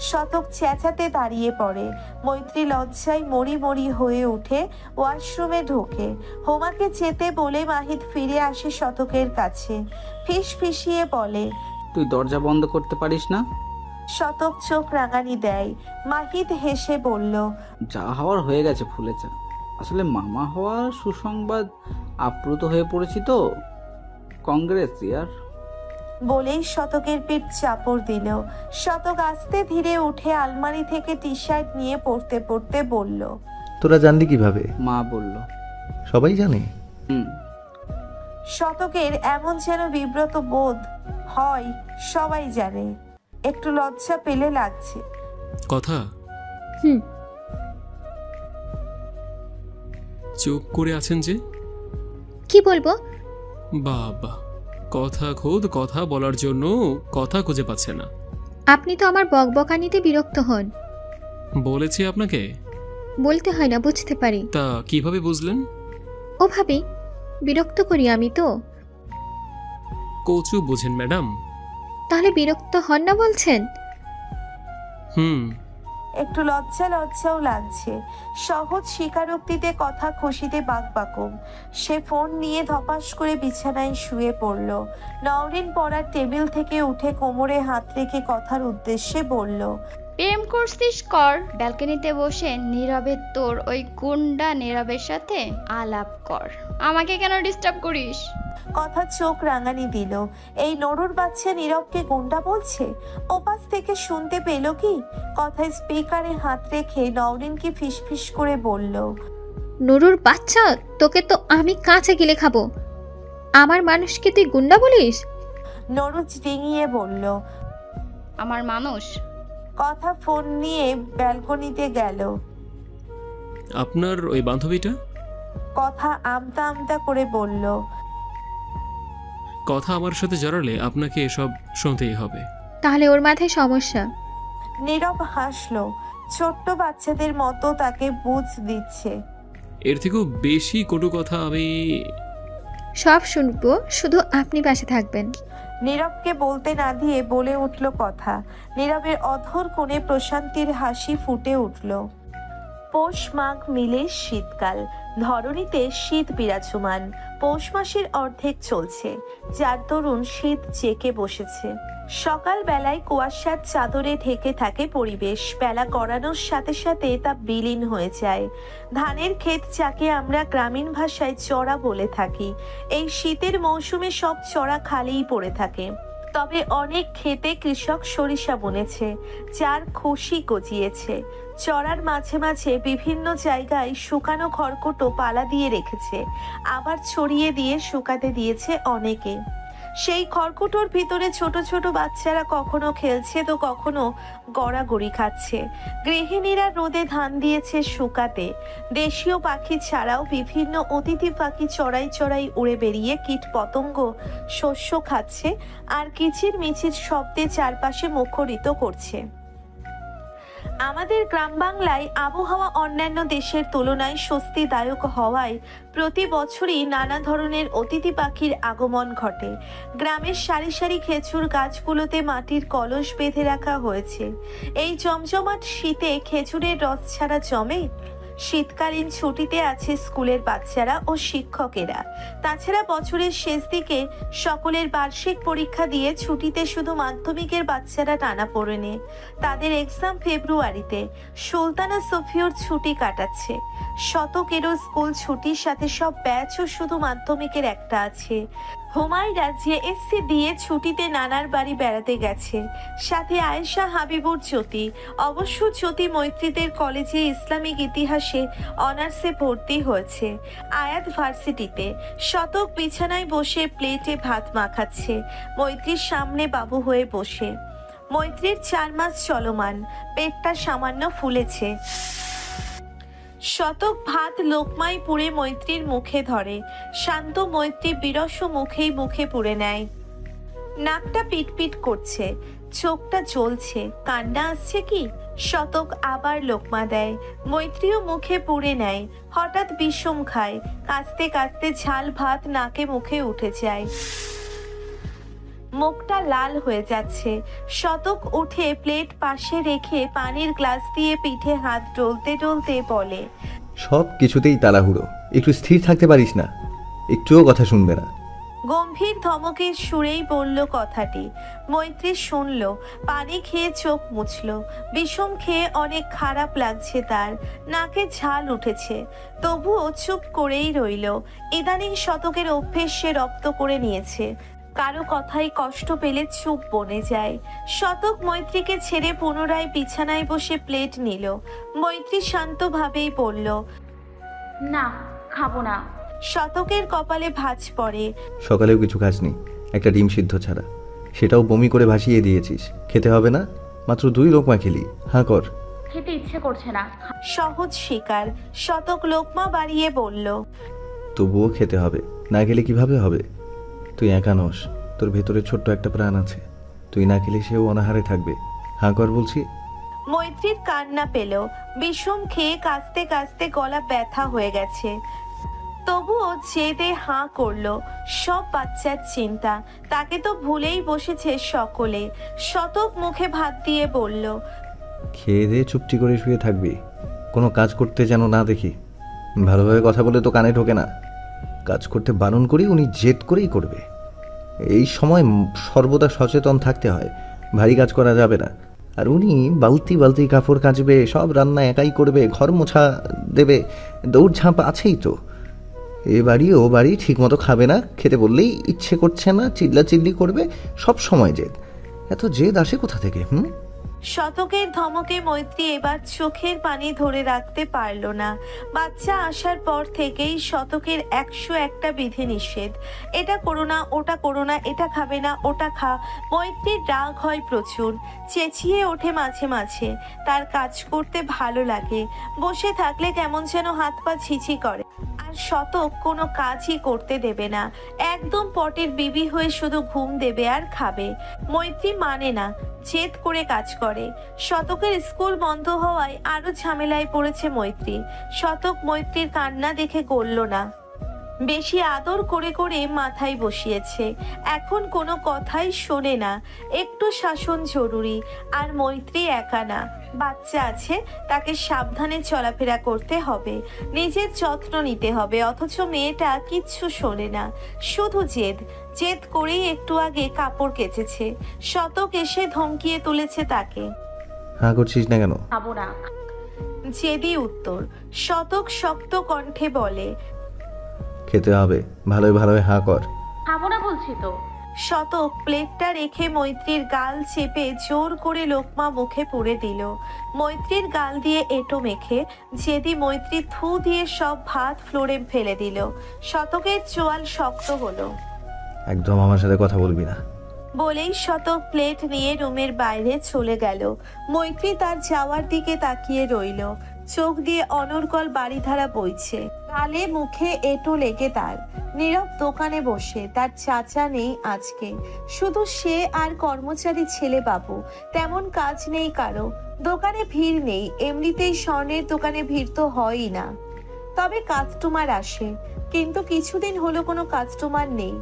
শতক চেঁচাতে দাঁড়িয়ে পড়ে। মৈত্রী লজ্জায় মরি মরি হয়ে উঠে ওয়াশরুমে ঢোকে। হুমাকে যেতে বলে মাহিদ ফিরে আসে শতকের কাছে। ফিস ফিসিয়ে বলে, তুই দরজা বন্ধ করতে পারিস না? শতক চোখ রাঙানি দেয়। মাহিদ হেসে বলল, যা হওয়ার হয়ে গেছে, ফুলে চা। আসলে মামা হওয়ার সুসংবাদ আপ্লুত হয়ে পড়েছি তো। কংগ্রেস ইয়ার। বলেই শতকের পিঠ চাপড় দিল। শতক আস্তে ধীরে উঠে আলমারি থেকে টি শার্ট নিয়ে পড়তে পড়তে বলল, তোরা জানলি কিভাবে? মা বলল। সবাই জানে? শতকের এমন যেন বিব্রত বোধ হয়। সবাই জানে, একটু লজ্জা পেলে লাগছে। কথা চুপ করে আছেন যে? কি বলবো? বাবা, কথা খোদ কথা বলার জন্য কথা খুঁজে পাচ্ছে না। আপনি তো আমার বকবকানিতে বিরক্ত হন। বলেছি আপনাকে? বলতে হয় না, বুঝতে পারি। তা কিভাবে বুঝলেন? ওভাবে বিরক্ত করি আমি তো। কচু বুঝেন ম্যাডাম। তাহলে বিরক্ত হন না বলছেন? একটু লজ্জা লজ্জাও লাগছে। সহজ স্বীকারোক্তিতে কথা খুশিতে বাকবাকম। সে ফোন নিয়ে ধপাস করে বিছানায় শুয়ে পড়ল। নওরিন পড়ার টেবিল থেকে উঠে কোমরে হাত রেখে কথার উদ্দেশ্যে বলল, প্রেম করছিস কর, ব্যালকনিতে বসে নীরবে তোর ওই গুন্ডা নীরবের সাথে আলাপ কর, আমাকে কেন ডিস্টার্ব করিস? কথা চোখ রাঙানি দিল। এই নরুর বাচ্চা নীরবকে গুন্ডা বলছে। ওপাশ থেকে শুনতে পেল কি? কথায় স্পিকারে হাত রেখে নওরিনকে ফিসফিস করে বলল, নুরুর বাচ্চা, তোকে তো আমি কাছে গেলে খাবো। আমার মানুষকে তুই গুন্ডা বলিস? নরু ডিঙিয়ে বলল, আমার মানুষ। কথা ফোন নিয়ে ব্যালকনিতে গেল। আপনার ওই বান্ধবীটা? কথা আমতা আমতা করে বলল, কথা আমার সাথে জড়ালে আপনাকে এসব শুনতেই হবে। তাহলে ওর মাথায় সমস্যা। নীরব হাসলো। ছোট্ট বাচ্চাদের মতো তাকে বুঝ দিচ্ছে। এর থেকেও বেশি কটু কথা আমি সব শুনবো, শুধু আপনি পাশে থাকবেন। নীরবকে বলতে না দিয়ে বলে উঠল কথা। নীরবের অধর কোণে প্রশান্তির হাসি ফুটে উঠল। পৌষ মাঘ মিলে শীতকাল, ধরণীতে শীত বিরাজমান। পৌষ মাসের অর্ধেক চলছে, যার দরুন শীত জেঁকে বসেছে। সকাল বেলায় কুয়াশার চাদরে ঢেকে থাকে পরিবেশ, বেলা গড়ানোর সাথে সাথে তা বিলীন হয়ে যায়। ধানের ক্ষেত, যাকে আমরা গ্রামীণ ভাষায় চড়া বলে থাকি, এই শীতের মৌসুমে সব চড়া খালিই পড়ে থাকে। তবে অনেক ক্ষেতে কৃষক সরিষা বুনেছে, যার খুশি গজিয়েছে। চড়ার মাঝে মাঝে বিভিন্ন জায়গায় শুকানো খড়কুটো পালা দিয়ে রেখেছে, আবার ছড়িয়ে দিয়ে শুকাতে দিয়েছে অনেকে। সেই খড়কুটোর ভিতরে ছোট ছোট বাচ্চারা কখনো খেলছে তো কখনো গড়াগড়ি খাচ্ছে। গৃহিণীরা রোদে ধান দিয়েছে শুকাতে। দেশীয় পাখি ছাড়াও বিভিন্ন অতিথি পাখি চড়াই চড়াই উড়ে বেরিয়ে কীট পতঙ্গ শস্য খাচ্ছে আর কিচির মিচির শব্দে চারপাশে মুখরিত করছে। আমাদের গ্রাম বাংলায় আবহাওয়া অন্যান্য দেশের তুলনায় স্বস্তিদায়ক হওয়ায় প্রতি বছরই নানা ধরনের অতিথি পাখির আগমন ঘটে। গ্রামের সারি সারি খেজুর গাছগুলোতে মাটির কলস বেঁধে রাখা হয়েছে। এই জমজমাট শীতে খেজুরের রস ছাড়া জমে? শীতকালীন ছুটিতে আছে স্কুলের বাচ্চারা ও শিক্ষকেরা। তাছাড়া বছরের শেষ দিকে সকলের বার্ষিক পরীক্ষা দিয়ে ছুটিতে শুধু মাধ্যমিকের বাচ্চারা টানাপোড়েনে। তাদের এক্সাম ফেব্রুয়ারিতে। সুলতানা সফিয়র ছুটি কাটাচ্ছে। শতকেরও স্কুল ছুটির সাথে সব ব্যাচও শুধু মাধ্যমিকের একটা আছে। হুমায়রা জেএসসি দিয়ে ছুটিতে নানার বাড়ি বেড়াতে গেছে, সাথে আয়েশা, হাবিবুর, জ্যোতি। অবশ্য জ্যোতি মৈত্রীদের কলেজে ইসলামিক ইতিহাসে অনার্সে ভর্তি হয়েছে। আয়াত ভার্সিটিতে। শতক বিছানায় বসে প্লেটে ভাত মাখাচ্ছে, মৈত্রীর সামনে বাবু হয়ে বসে। মৈত্রীর 4 মাস চলমান, পেটটা সামান্য ফুলেছে। শতক ভাত লোকমাই পুড়ে মৈত্রীর মুখে ধরে। শান্ত মৈত্রী বিরস মুখেই মুখে পুড়ে নেয়। নাকটা পিটপিট করছে, চোখটা জ্বলছে। কান্না আসছে কি? শতক আবার লোকমা দেয়, মৈত্রীও মুখে পুড়ে নেয়। হঠাৎ বিষম খায়, কাঁচতে কাঁচতে ঝাল ভাত নাকে মুখে উঠে যায়। মুখটা লাল হয়ে যাচ্ছে। শতক উঠে প্লেট পাশে রেখে পানির গ্লাস দিয়ে পিঠে হাত ডলতে ডলতে বলে, সব কিছুতেই তাড়াহুড়ো, একটু স্থির থাকতে পারিস না? একটুও কথা শুনবে না। গম্ভীর ধমকের সুরেই বলল কথাটি। মৈত্রী শুনল, পানি খেয়ে চোখ মুছল। বিষম খেয়ে অনেক খারাপ লাগছে তার, নাকে ঝাল উঠেছে। তবুও চুপ করেই রইল। ইদানিং শতকের অভ্যেস সে রপ্ত করে নিয়েছে। কারো কথায় কষ্ট পেলে চুপ বনে যায়। শতক মৈত্রীকে ছেড়ে পুনরায় বিছানায় বসে প্লেট নিল। মৈত্রী শান্তভাবেই বলল, না, খাবো না। শতকের কপালে ভাঁজ পড়ে। সকালেও কিছু খাসনি, একটা ডিম সিদ্ধ ছাড়া। সেটাও বমি করে ভাসিয়ে দিয়েছিস। খেতে হবে না? মাত্র 2 লোকমা খেলি, হাঁ কর। খেতে ইচ্ছে করছে না। সহজ স্বীকার। শতক লোকমা বাড়িয়ে বলল, তবুও খেতে হবে, না খেলে কিভাবে হবে? তুই একা নস, তোর ভেতরে ছোট্ট একটা প্রাণ আছে। তুই না খেলে সেও অনাহারে থাকবে। হাঁ কর বলছি। মৈত্রীর কান্না পেল। বিষম খেয়ে কাঁচতে কাঁচতে গলা ব্যথা হয়ে গেছে। তবুও জেদে হাঁ করলো। সব বাচ্চার চিন্তা, তাকে তো ভুলেই বসেছে সকলে। শতক মুখে ভাত দিয়ে বলল, খেয়ে দিয়ে চুপটি করে শুয়ে থাকবি, কোনো কাজ করতে যেন না দেখি। ভালোভাবে কথা বলে তো কানে ঢোকে না। কাজ করতে বারণ করি, উনি জেদ করেই করবে। এই সময় সর্বদা সচেতন থাকতে হয়, ভারী কাজ করা যাবে না। আর উনি বালতি বালতি কাপড় কাচবে, সব রান্না একাই করবে, ঘর মোছা দেবে, দৌড়ঝাঁপ আছেই তো। এ বাড়ি ও বাড়ি ঠিকমতো খাবে না, খেতে বললেই ইচ্ছে করছে না, চিল্লাচিল্লি করবে, সব সময় জেদ। এত জেদ আসে কোথা থেকে? শতকের ধমকে মৈত্রী এবার চোখের পানি ধরে রাখতে পারল না। বাচ্চা আসার পর থেকেই শতকের 101টা বিধি নিষেধ। এটা করো না, ওটা করো না, এটা খাবে না, ওটা খা। মৈত্রীর রাগ হয় প্রচুর, চেঁচিয়ে ওঠে মাঝে মাঝে। তার কাজ করতে ভালো লাগে, বসে থাকলে কেমন যেন হাত পা ছিছি করে। আর শতক কোনো কাজই করতে দেবে না, একদম পটের বিবি হয়ে শুধু ঘুম দেবে আর খাবে। মৈত্রী মানে না, জেদ করে কাজ করে। শতকের স্কুল বন্ধ হওয়ায় আরো ঝামেলায় পড়েছে মৈত্রী। শতক মৈত্রীর কান্না দেখে গলল না। বেশি আদর করে করে মাথায় বসিয়েছে। এখন কোনো কথাই শোনে না, একটু শাসন জরুরি। আর মৈত্রী একা না, বাচ্চা আছে, তাকে সাবধানে চলাফেরা করতে হবে, নিজের যত্ন নিতে হবে। অথচ মেয়েটা কিচ্ছু শোনে না, শুধু জেদ জেদ করেই একটু আগে কাপড় কেচেছে। শতক এসে ধমকিয়ে তুলেছে তাকে। হ্যাঁ করছিস না কেন? খাবো না। জেদি উত্তর। শতক শক্ত কণ্ঠে বলে, খেতে হবে, ভালোই ভালোই হাঁ কর। খাবো না বলছি তো। শতক প্লেটটা রেখে মৈত্রীর গাল চেপে জোর করে লোকমা মুখে পুরে দিল। মৈত্রীর গাল দিয়ে এঁটো মেখে জেদি মৈত্রী থু দিয়ে সব ভাত ফ্লোরে ফেলে দিল। শতকের চোয়াল শক্ত হলো। একদম আমার সাথে কথা বলবি না বলেই শতক প্লেট নিয়ে রুমের বাইরে চলে গেল। মৈত্রী তার যাওয়ার দিকে তাকিয়ে রইল, চোখ দিয়ে অনর্গল বাড়িধারা বইছে, গালে মুখে এঁটো লেগে তার। নীরব দোকানে বসে, তার চাচা নেই আজকে, শুধু সে আর কর্মচারী ছেলে বাবু। তেমন কাজ নেই কারো, দোকানে ভিড় নেই। এমনিতেই স্বর্ণের দোকানে ভিড় তো হয়ই না, তবে কাস্টমার আসে, কিন্তু কিছুদিন হলো কোনো কাস্টমার নেই।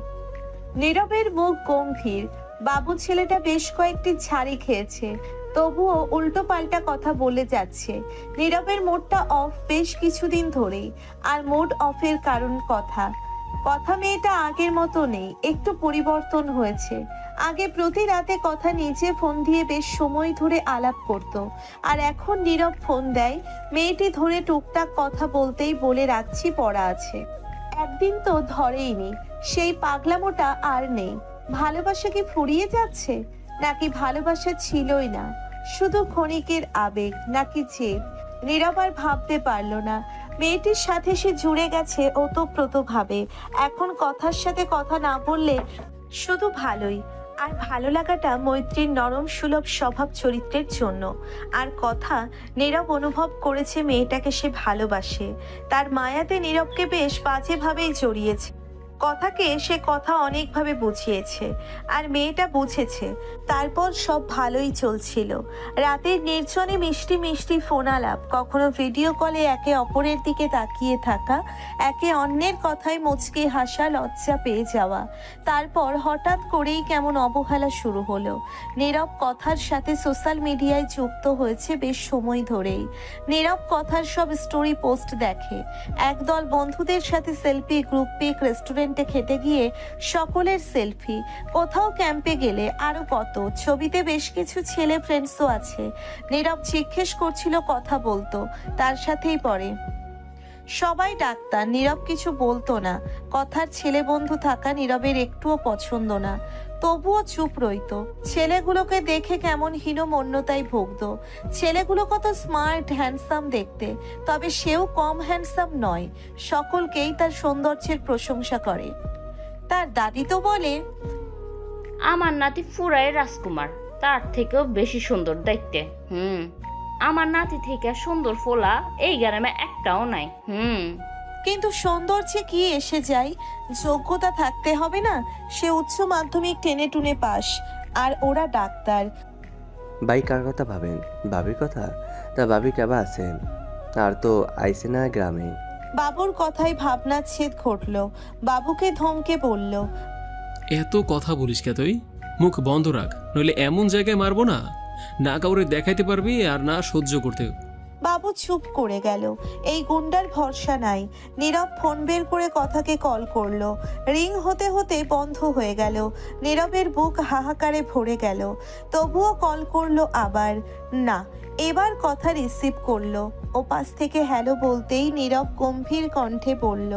নীরবের মুখ গম্ভীর। বাবু ছেলেটা বেশ কয়েকটি ঝাড়ি খেয়েছে, তবুও উল্টো পাল্টা কথা বলে যাচ্ছে। নীরবের মুডটা অফ বেশ কিছুদিন ধরেই। আর মুড অফের কারণ কথা মেয়েটা আগের মতো নেই, একটু পরিবর্তন হয়েছে। আগে প্রতি রাতে কথা নিজে ফোন দিয়ে বেশ সময় ধরে আলাপ করত, আর এখন নীরব ফোন দেয়, মেয়েটি ধরে টুকটাক কথা বলতেই বলে রাখছি পড়া আছে। একদিন তো ধরেইনি, সেই পাগলামোটা আর নেই। ভালোবাসা কি ফুরিয়ে যাচ্ছে, নাকি ভালোবাসা ছিলই না, শুধু ক্ষণিকের আবেগ, নাকি জেদ? নীরব আর ভাবতে পারল না। মেয়েটির সাথে সে জুড়ে গেছে ওতপ্রোতভাবে। এখন কথার সাথে কথা না বললে শুধু ভালোই। আর ভালো লাগাটা মৈত্রীর নরম সুলভ স্বভাব চরিত্রের জন্য। আর কথা, নীরব অনুভব করেছে মেয়েটাকে সে ভালোবাসে। তার মায়াতে নীরবকে বেশ বাজেভাবেই জড়িয়েছে। কথাকে সে কথা অনেকভাবে বুঝিয়েছে, আর মেয়েটা বুঝেছে। তারপর সব ভালোই চলছিল। রাতের নির্জনে মিষ্টি মিষ্টি ফোন আলাপ, কখনো ভিডিও কলে একে অপরের দিকে তাকিয়ে থাকা, একে অন্যের কথায় মুচকি হাসা, লজ্জা পেয়ে যাওয়া। তারপর হঠাৎ করেই কেমন অবহেলা শুরু হলো। নীরব কথার সাথে সোশ্যাল মিডিয়ায় যুক্ত হয়েছে বেশ সময় ধরেই। নীরব কথার সব স্টোরি পোস্ট দেখে, একদল বন্ধুদের সাথে সেলফি, গ্রুপ পিক, রেস্টুরেন্টে খেতে গিয়ে সকলের সেলফি, কোথাও ক্যাম্পে গেলে আরো কত ছবিতে বেশ কিছু ছেলে ফ্রেন্ডসও আছে। নীরব জিজ্ঞেস করছিল, কথা বলতো, তার সাথেই পড়ে। সবাই ডাক্তার, নীরব কিছু বলতো না। কথার ছেলে বন্ধু থাকা নীরবের একটুও পছন্দ না, তবুও চুপ রইতো। ছেলেগুলোকে দেখে কেমন হীনমন্যতায় ভুগতো। ছেলেগুলো কত স্মার্ট, হ্যান্ডসাম দেখতে, তবে সেও কম হ্যান্ডসাম নয়। সকলকেই তার সৌন্দর্যের প্রশংসা করে। তার দাদি তো বলে, আমার নাতি ফুরায় রাজকুমার, তার থেকেও বেশি সুন্দর দেখতে। আমার নাতি থেকে সুন্দর ফোলা এই গ্রামে একটাও নাই। কিন্তু সৌন্দর্যে কি এসে যায়, যোগ্যতা থাকতে হবে না? সে উচ্চ মাধ্যমিক টেনে টুনে পাস, আর ওরা ডাক্তার। ভাই কার কথা ভাবেন? বাবির কথা? তা বাবি কেবা আছেন? আর তো আইসে না গ্রামে। বাবুর কথায় ভাবনা ছেদ ঘটল। বাবুকে ধমকে বলল, এত কথা বলিস কে তুই? মুখ বন্ধ রাখ, নইলে এমন জায়গায় মারবো না, না কাউরে দেখাইতে পারবি আর না সহ্য করতে। বাবু চুপ করে গেল। এই গুন্ডার ভরসা নাই। নীরব ফোন বের করে কথাকে কল করলো। রিং হতে হতে বন্ধ হয়ে গেল। নীরবের বুক হাহাকারে ভরে গেল। তবুও কল করলো আবার। না, এবার কথা রিসিভ করলো। ওপাশ থেকে হ্যালো বলতেই নীরব গম্ভীর কণ্ঠে বলল,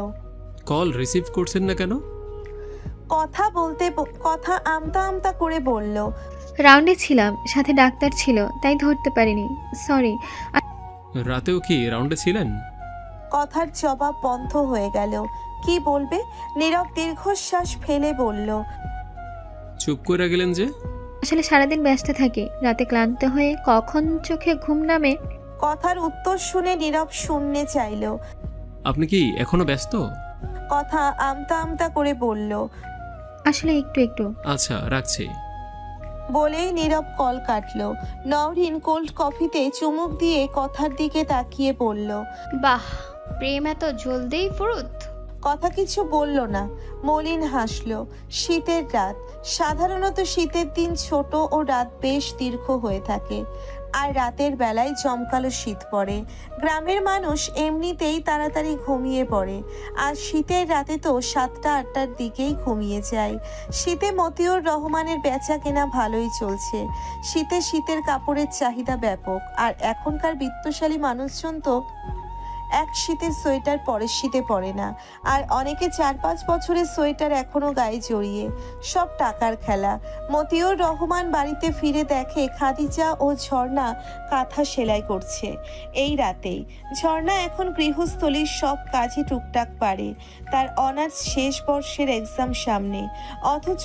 কল রিসিভ করছেন না কেন? কথা আমতা আমতা করে বলল, রাউন্ডে ছিলাম, সাথে ডাক্তার ছিল, তাই ধরতে পারিনি, সরি। রাতেও কি রাউন্ডে ছিলেন? কথার জবাব বন্ধ হয়ে গেল। কি বলবে? নীরব দীর্ঘশ্বাস ফেলে বলল, চুপ করে গেলেন যে? আসলে সারাদিন ব্যস্ত থাকি, রাতে ক্লান্ত হয়ে কখন চোখে ঘুম নামে। কথার উত্তর শুনে নীরব শূন্যে চাইল। আপনি কি এখনো ব্যস্ত? কথা আমতা আমতা করে বলল, আসলে একটু একটু। আচ্ছা, রাখছি। বলেই নীরব কল কাটলো। নওরিন কোল্ড কফিতে চুমুক দিয়ে কথার দিকে তাকিয়ে বলল, বাহ, প্রেম এত জলদিই ফুরুত। কথা কিছু বলল না। মলিন হাসল। শীতের রাত। সাধারণত শীতের দিন ছোট ও রাত বেশ দীর্ঘ হয়ে থাকে, আর রাতের বেলায় জমকালো শীত পড়ে। গ্রামের মানুষ এমনিতেই তাড়াতাড়ি ঘুমিয়ে পড়ে, আর শীতের রাতে তো 7টা-8টার দিকেই ঘুমিয়ে যায়। শীতে মতিউর রহমানের বেচা কেনা ভালোই চলছে। শীতে শীতের কাপড়ের চাহিদা ব্যাপক, আর এখনকার বিত্তশালী মানুষজন তো এক শীতের সোয়েটার পরের শীতে পরে না, আর অনেকে 4-5 বছরের সোয়েটার এখনো গায়ে জড়িয়ে। সব টাকার খেলা। মতিউর রহমান বাড়িতে ফিরে দেখে খাদিজা ও ঝর্ণা কাঁথা সেলাই করছে। এই রাতেই ঝর্ণা এখন গৃহস্থলীর সব কাজই টুকটাক পারে। তার অনার্স শেষ বর্ষের এক্সাম সামনে, অথচ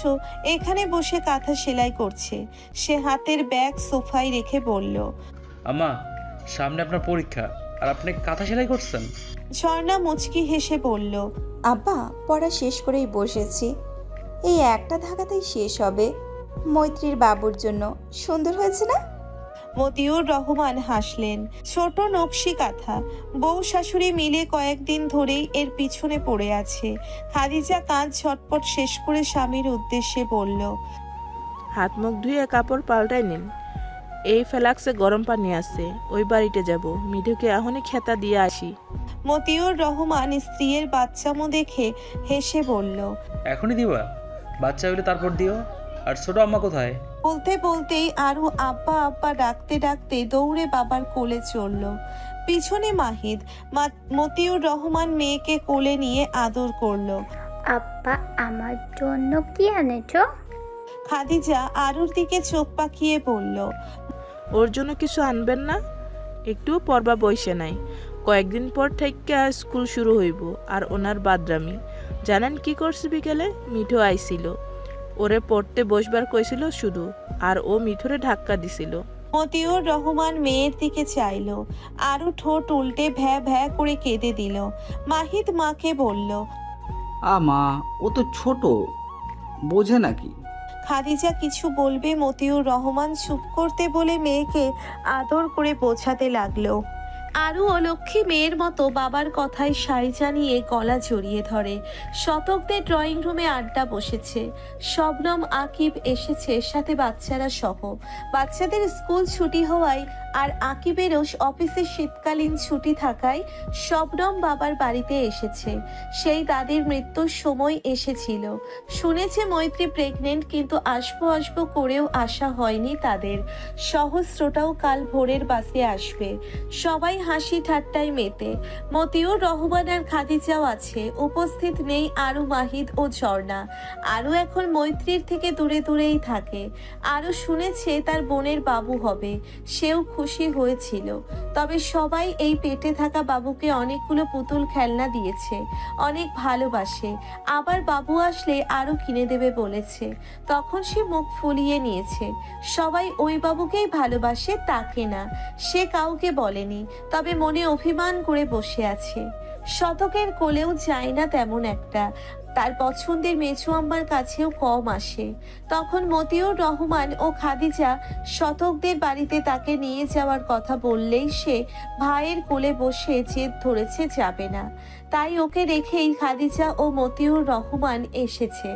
এখানে বসে কাঁথা সেলাই করছে। সে হাতের ব্যাগ সোফায় রেখে বলল, আম্মা, সামনে আপনার পরীক্ষা আর আপনি কাঁথা সেলাই করছেন? ঝর্ণা মুচকি হেসে বলল, আব্বা, পড়া শেষ করেই বসেছি। এই একটা ধাগাতেই শেষ হবে। মৈত্রীর বাবুর জন্য সুন্দর হয়েছে না? মতিউর রহমান হাসলেন। ছোট নকশি কাঁথা। বউ শাশুড়ি মিলে কয়েকদিন ধরেই এর পিছনে পড়ে আছে। খাদিজা কাজ ঝটপট শেষ করে স্বামীর উদ্দেশ্যে বলল, হাত মুখ ধুয়ে কাপড় পাল্টাই নিন। এই ফ্লাক্সে গরম পানি আছে, ওই বাড়িতে যাব। মিঠুকে এখনই খেতা দিয়ে আসি। মতিউর রহমান স্ত্রীর বাচ্চামো দেখে হেসে বলল, এখনই দিবা? বাচ্চা হইলে তারপর দিও। আর ছোট আম্মা কোথায়? বলতে বলতেই আরু আব্বা আব্বা ডাকতে ডাকতে দৌড়ে বাবার কোলে চলল। পিছনে মাহিদ। মতিউর রহমান মেয়েকে কোলে নিয়ে আদর করলো। আব্বা, আমার জন্য কি এনেছো? খাদিজা আরুর দিকে চোখ পাকিয়ে বলল, ওর জন্য কিছু আনবেন না? একটু পড়বা বইসে নাই। কয়েকদিন পর থেকে স্কুল শুরু হইব, আর ওনার বাদরামি জানেন কি করছে? বিকেলে মিঠু আইছিল, ওরে পড়তে বসবার কইছিল শুধু, আর ও মিঠুরে ধাক্কা দিছিল। মতিউর রহমান মেয়ের দিকে চাইল। আরু ঠোঁট উল্টে ভ্যা ভ্যা করে কেঁদে দিল। মাহিদ মাকে বলল, মা, ও তো ছোট, বোঝে নাকি? খাদিজা কিছু বলবে মতিউর রহমান চুপ করতে বলে মেয়েকে আদর করে বোঝাতে লাগলো। আরু অলক্ষী মেয়ের মতো বাবার কথায় সাই জানিয়ে গলা জড়িয়ে ধরে। শতকদের ড্রয়িং রুমে আড্ডা বসেছে। শবনম, আকিব এসেছে, সাথে বাচ্চারা সহ। বাচ্চাদের স্কুল ছুটি হওয়ায় আর আকিবেরও অফিসের শীতকালীন ছুটি থাকায় শবনম বাবার বাড়িতে এসেছে। সেই দাদির মৃত্যুর সময় এসেছিল। শুনেছে মৈত্রী প্রেগনেন্ট, কিন্তু আসবো আসবো করেও আসা হয়নি তাদের। সহস্রটাও কাল ভোরের বাসে আসবে। সবাই হাসি ঠাট্টায় মেতে। মতিউর রহমান আর খাদিজাও আছে। উপস্থিত নেই আরু, মাহিদ ও ঝর্ণা। আরু এখন মৈত্রীর থেকে দূরে দূরেই থাকে। আরু শুনেছে তার বোনের বাবু হবে, সেও খুশি হয়েছিল। তবে সবাই এই পেটে থাকা বাবুকে অনেকগুলো পুতুল খেলনা দিয়েছে, অনেক ভালোবাসে। আবার বাবু আসলে আরু কিনে দেবে বলেছে। তখন সে মুখ ফুলিয়ে নিয়েছে। সবাই ওই বাবুকেই ভালোবাসে, তাকে না। সে কাউকে বলেনি, তবে মনে অভিমান করে বসে আছে। শতকের কোলেও যায় না তেমন একটা। তার পছন্দের মেজু আম্মার কাছেও কম আসে। তখন মতিউর রহমান ও খাদিজা শতকদের বাড়িতে তাকে নিয়ে যাওয়ার কথা বললেই সে ভাইয়ের কোলে বসে জেদ ধরেছে যাবে না। তাই ওকে রেখেই খাদিজা ও মতিউর রহমান এসেছে।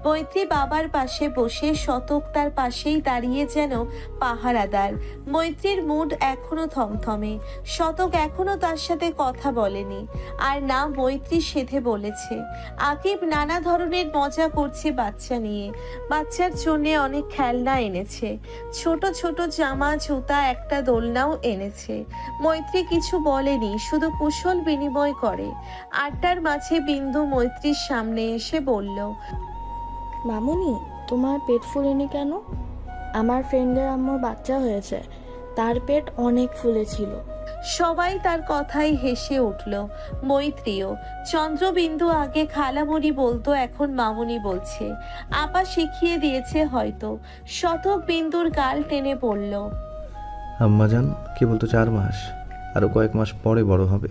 মৈত্রী বাবার পাশে বসে, শতক তার পাশেই দাঁড়িয়ে যেন পাহারাদার। মৈত্রীর মুড এখনো থমথমে। শতক এখনো তার সাথে কথা বলেনি, আর না মৈত্রী সেধে বলেছে। আকিব নানা ধরনের মজা করছে বাচ্চা নিয়ে। বাচ্চার জন্য অনেক খেলনা এনেছে, ছোট ছোট জামা, জুতা, একটা দোলনাও এনেছে। মৈত্রী কিছু বলেনি, শুধু কুশল বিনিময় করে। আড্ডার মাঝে বিন্দু মৈত্রীর সামনে এসে বলল, মামুনি, তোমার পেট ফুলেনি কেন? আমার ফ্রেন্ডের আম্মুর বাচ্চা হয়েছে, তার পেট অনেক ফুলেছিল। সবাই তার কথাই হেসে উঠল, মৈত্রীও। চন্দ্রবিন্দু আগে খালামণি বলতো, এখন মামুনি বলছে। আপা শিখিয়ে দিয়েছে হয়তো। শতক বিন্দুর গাল টেনে পড়ল, আম্মাজান কেবল তো 4 মাস, আরো কয়েক মাস পরে বড় হবে।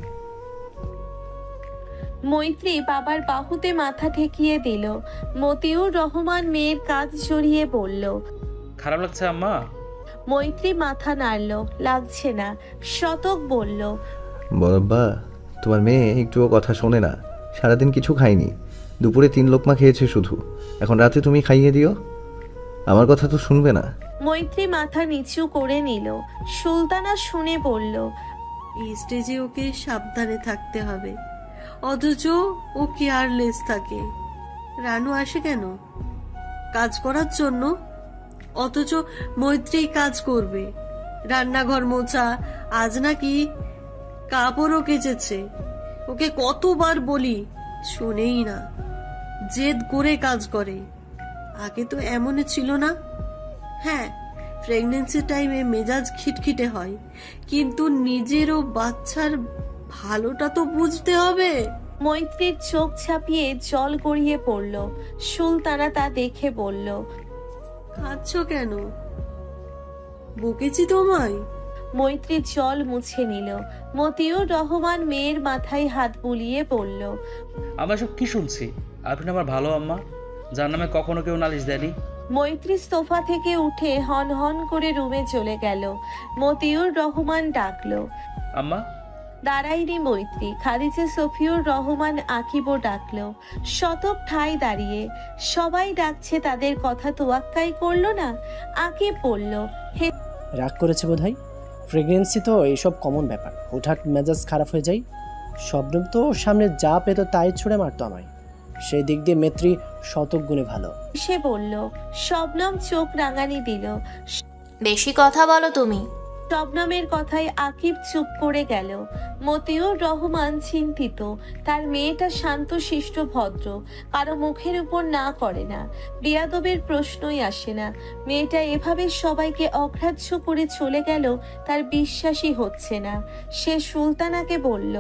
মৈত্রী বাবার বাহুতে মাথা ঠেকিয়ে দিল। মতিউর রহমান মেয়ের কাঁধ জড়িয়ে বলল, খারাপ লাগছে আম্মা? মৈত্রী মাথা নাড়ল, লাগছে না। শতক বলল, বড়ব্বা, তোমার মেয়ে একটুও কথা শোনে না, সারাদিন কিছু খাইনি, দুপুরে 3 লোকমা খেয়েছে শুধু। এখন রাতে তুমি খাইয়ে দিও, আমার কথা তো শুনবে না। মৈত্রী মাথা নিচু করে নিল। সুলতানা শুনে বলল, এই স্টেজে ওকে সাবধানে থাকতে হবে, অথচ ও কেয়ারলেস থাকে। রানু আসে কেন? কাজ করার জন্য, অথচ মৈত্রী কাজ করবে। রান্নাঘর মোছা, আজ নাকি কাপড়ও কেচেছে। ওকে কতবার বলি, শোনেই না, জেদ করে কাজ করে। আগে তো এমনই ছিল না। হ্যাঁ, প্রেগন্যান্সি টাইমে মেজাজ খিটখিটে হয়, কিন্তু নিজেরও বাচ্চার ভালোটা তো বুঝতে হবে। মৈত্রীর চোখ ছাপিয়ে জল গড়িয়ে পড়ল। সুলতানা তা দেখে বলল, কাঁদছ কেন? বকেছি তোমায়? মৈত্রী জল মুছে নিল। মতিউর রহমান মেয়ের মাথায় হাত বুলিয়ে বলল, আমরা সব কি শুনছি? আপনি আমার ভালো আম্মা, যার নামে কখনো কেউ নালিশ দেয়নি। মৈত্রী সোফা থেকে উঠে হন হন করে রুমে চলে গেল। মতিউর রহমান ডাকলো। আম্মা। দাঁড়ায়নি মৈত্রী। খাদিজা সফিউর রহমান আকিবও ডাকলো। শতক ঠাই দাঁড়িয়ে। সবাই ডাকছে, তাদের কথা তোয়াক্কাই করলো না। আকিব বলল, হে, রাগ করেছে বোধহয়। প্রেগনেন্সি তো এইসব কমন ব্যাপার, হুটহাট মেজাজ খারাপ হয়ে যায়। শবনম তো সামনে যা পেত তাই ছুঁড়ে মারতো আমায়। সেই দিক দিয়ে মৈত্রী শতক গুণে ভালো। সে বলল। শবনম চোখ রাঙানি দিল। বেশি কথা বলো তুমি। শবনমের কথায় আকিব চুপ করে গেল। মতিউর রহমান চিন্তিত। তার মেয়েটা শান্ত শিষ্ট ভদ্র, কারো মুখের উপর না করে না, বিয়াদবের প্রশ্নই আসে না। মেয়েটা এভাবে সবাইকে অগ্রাহ্য করে চলে গেল, তার বিশ্বাসই হচ্ছে না। সে সুলতানাকে বলল,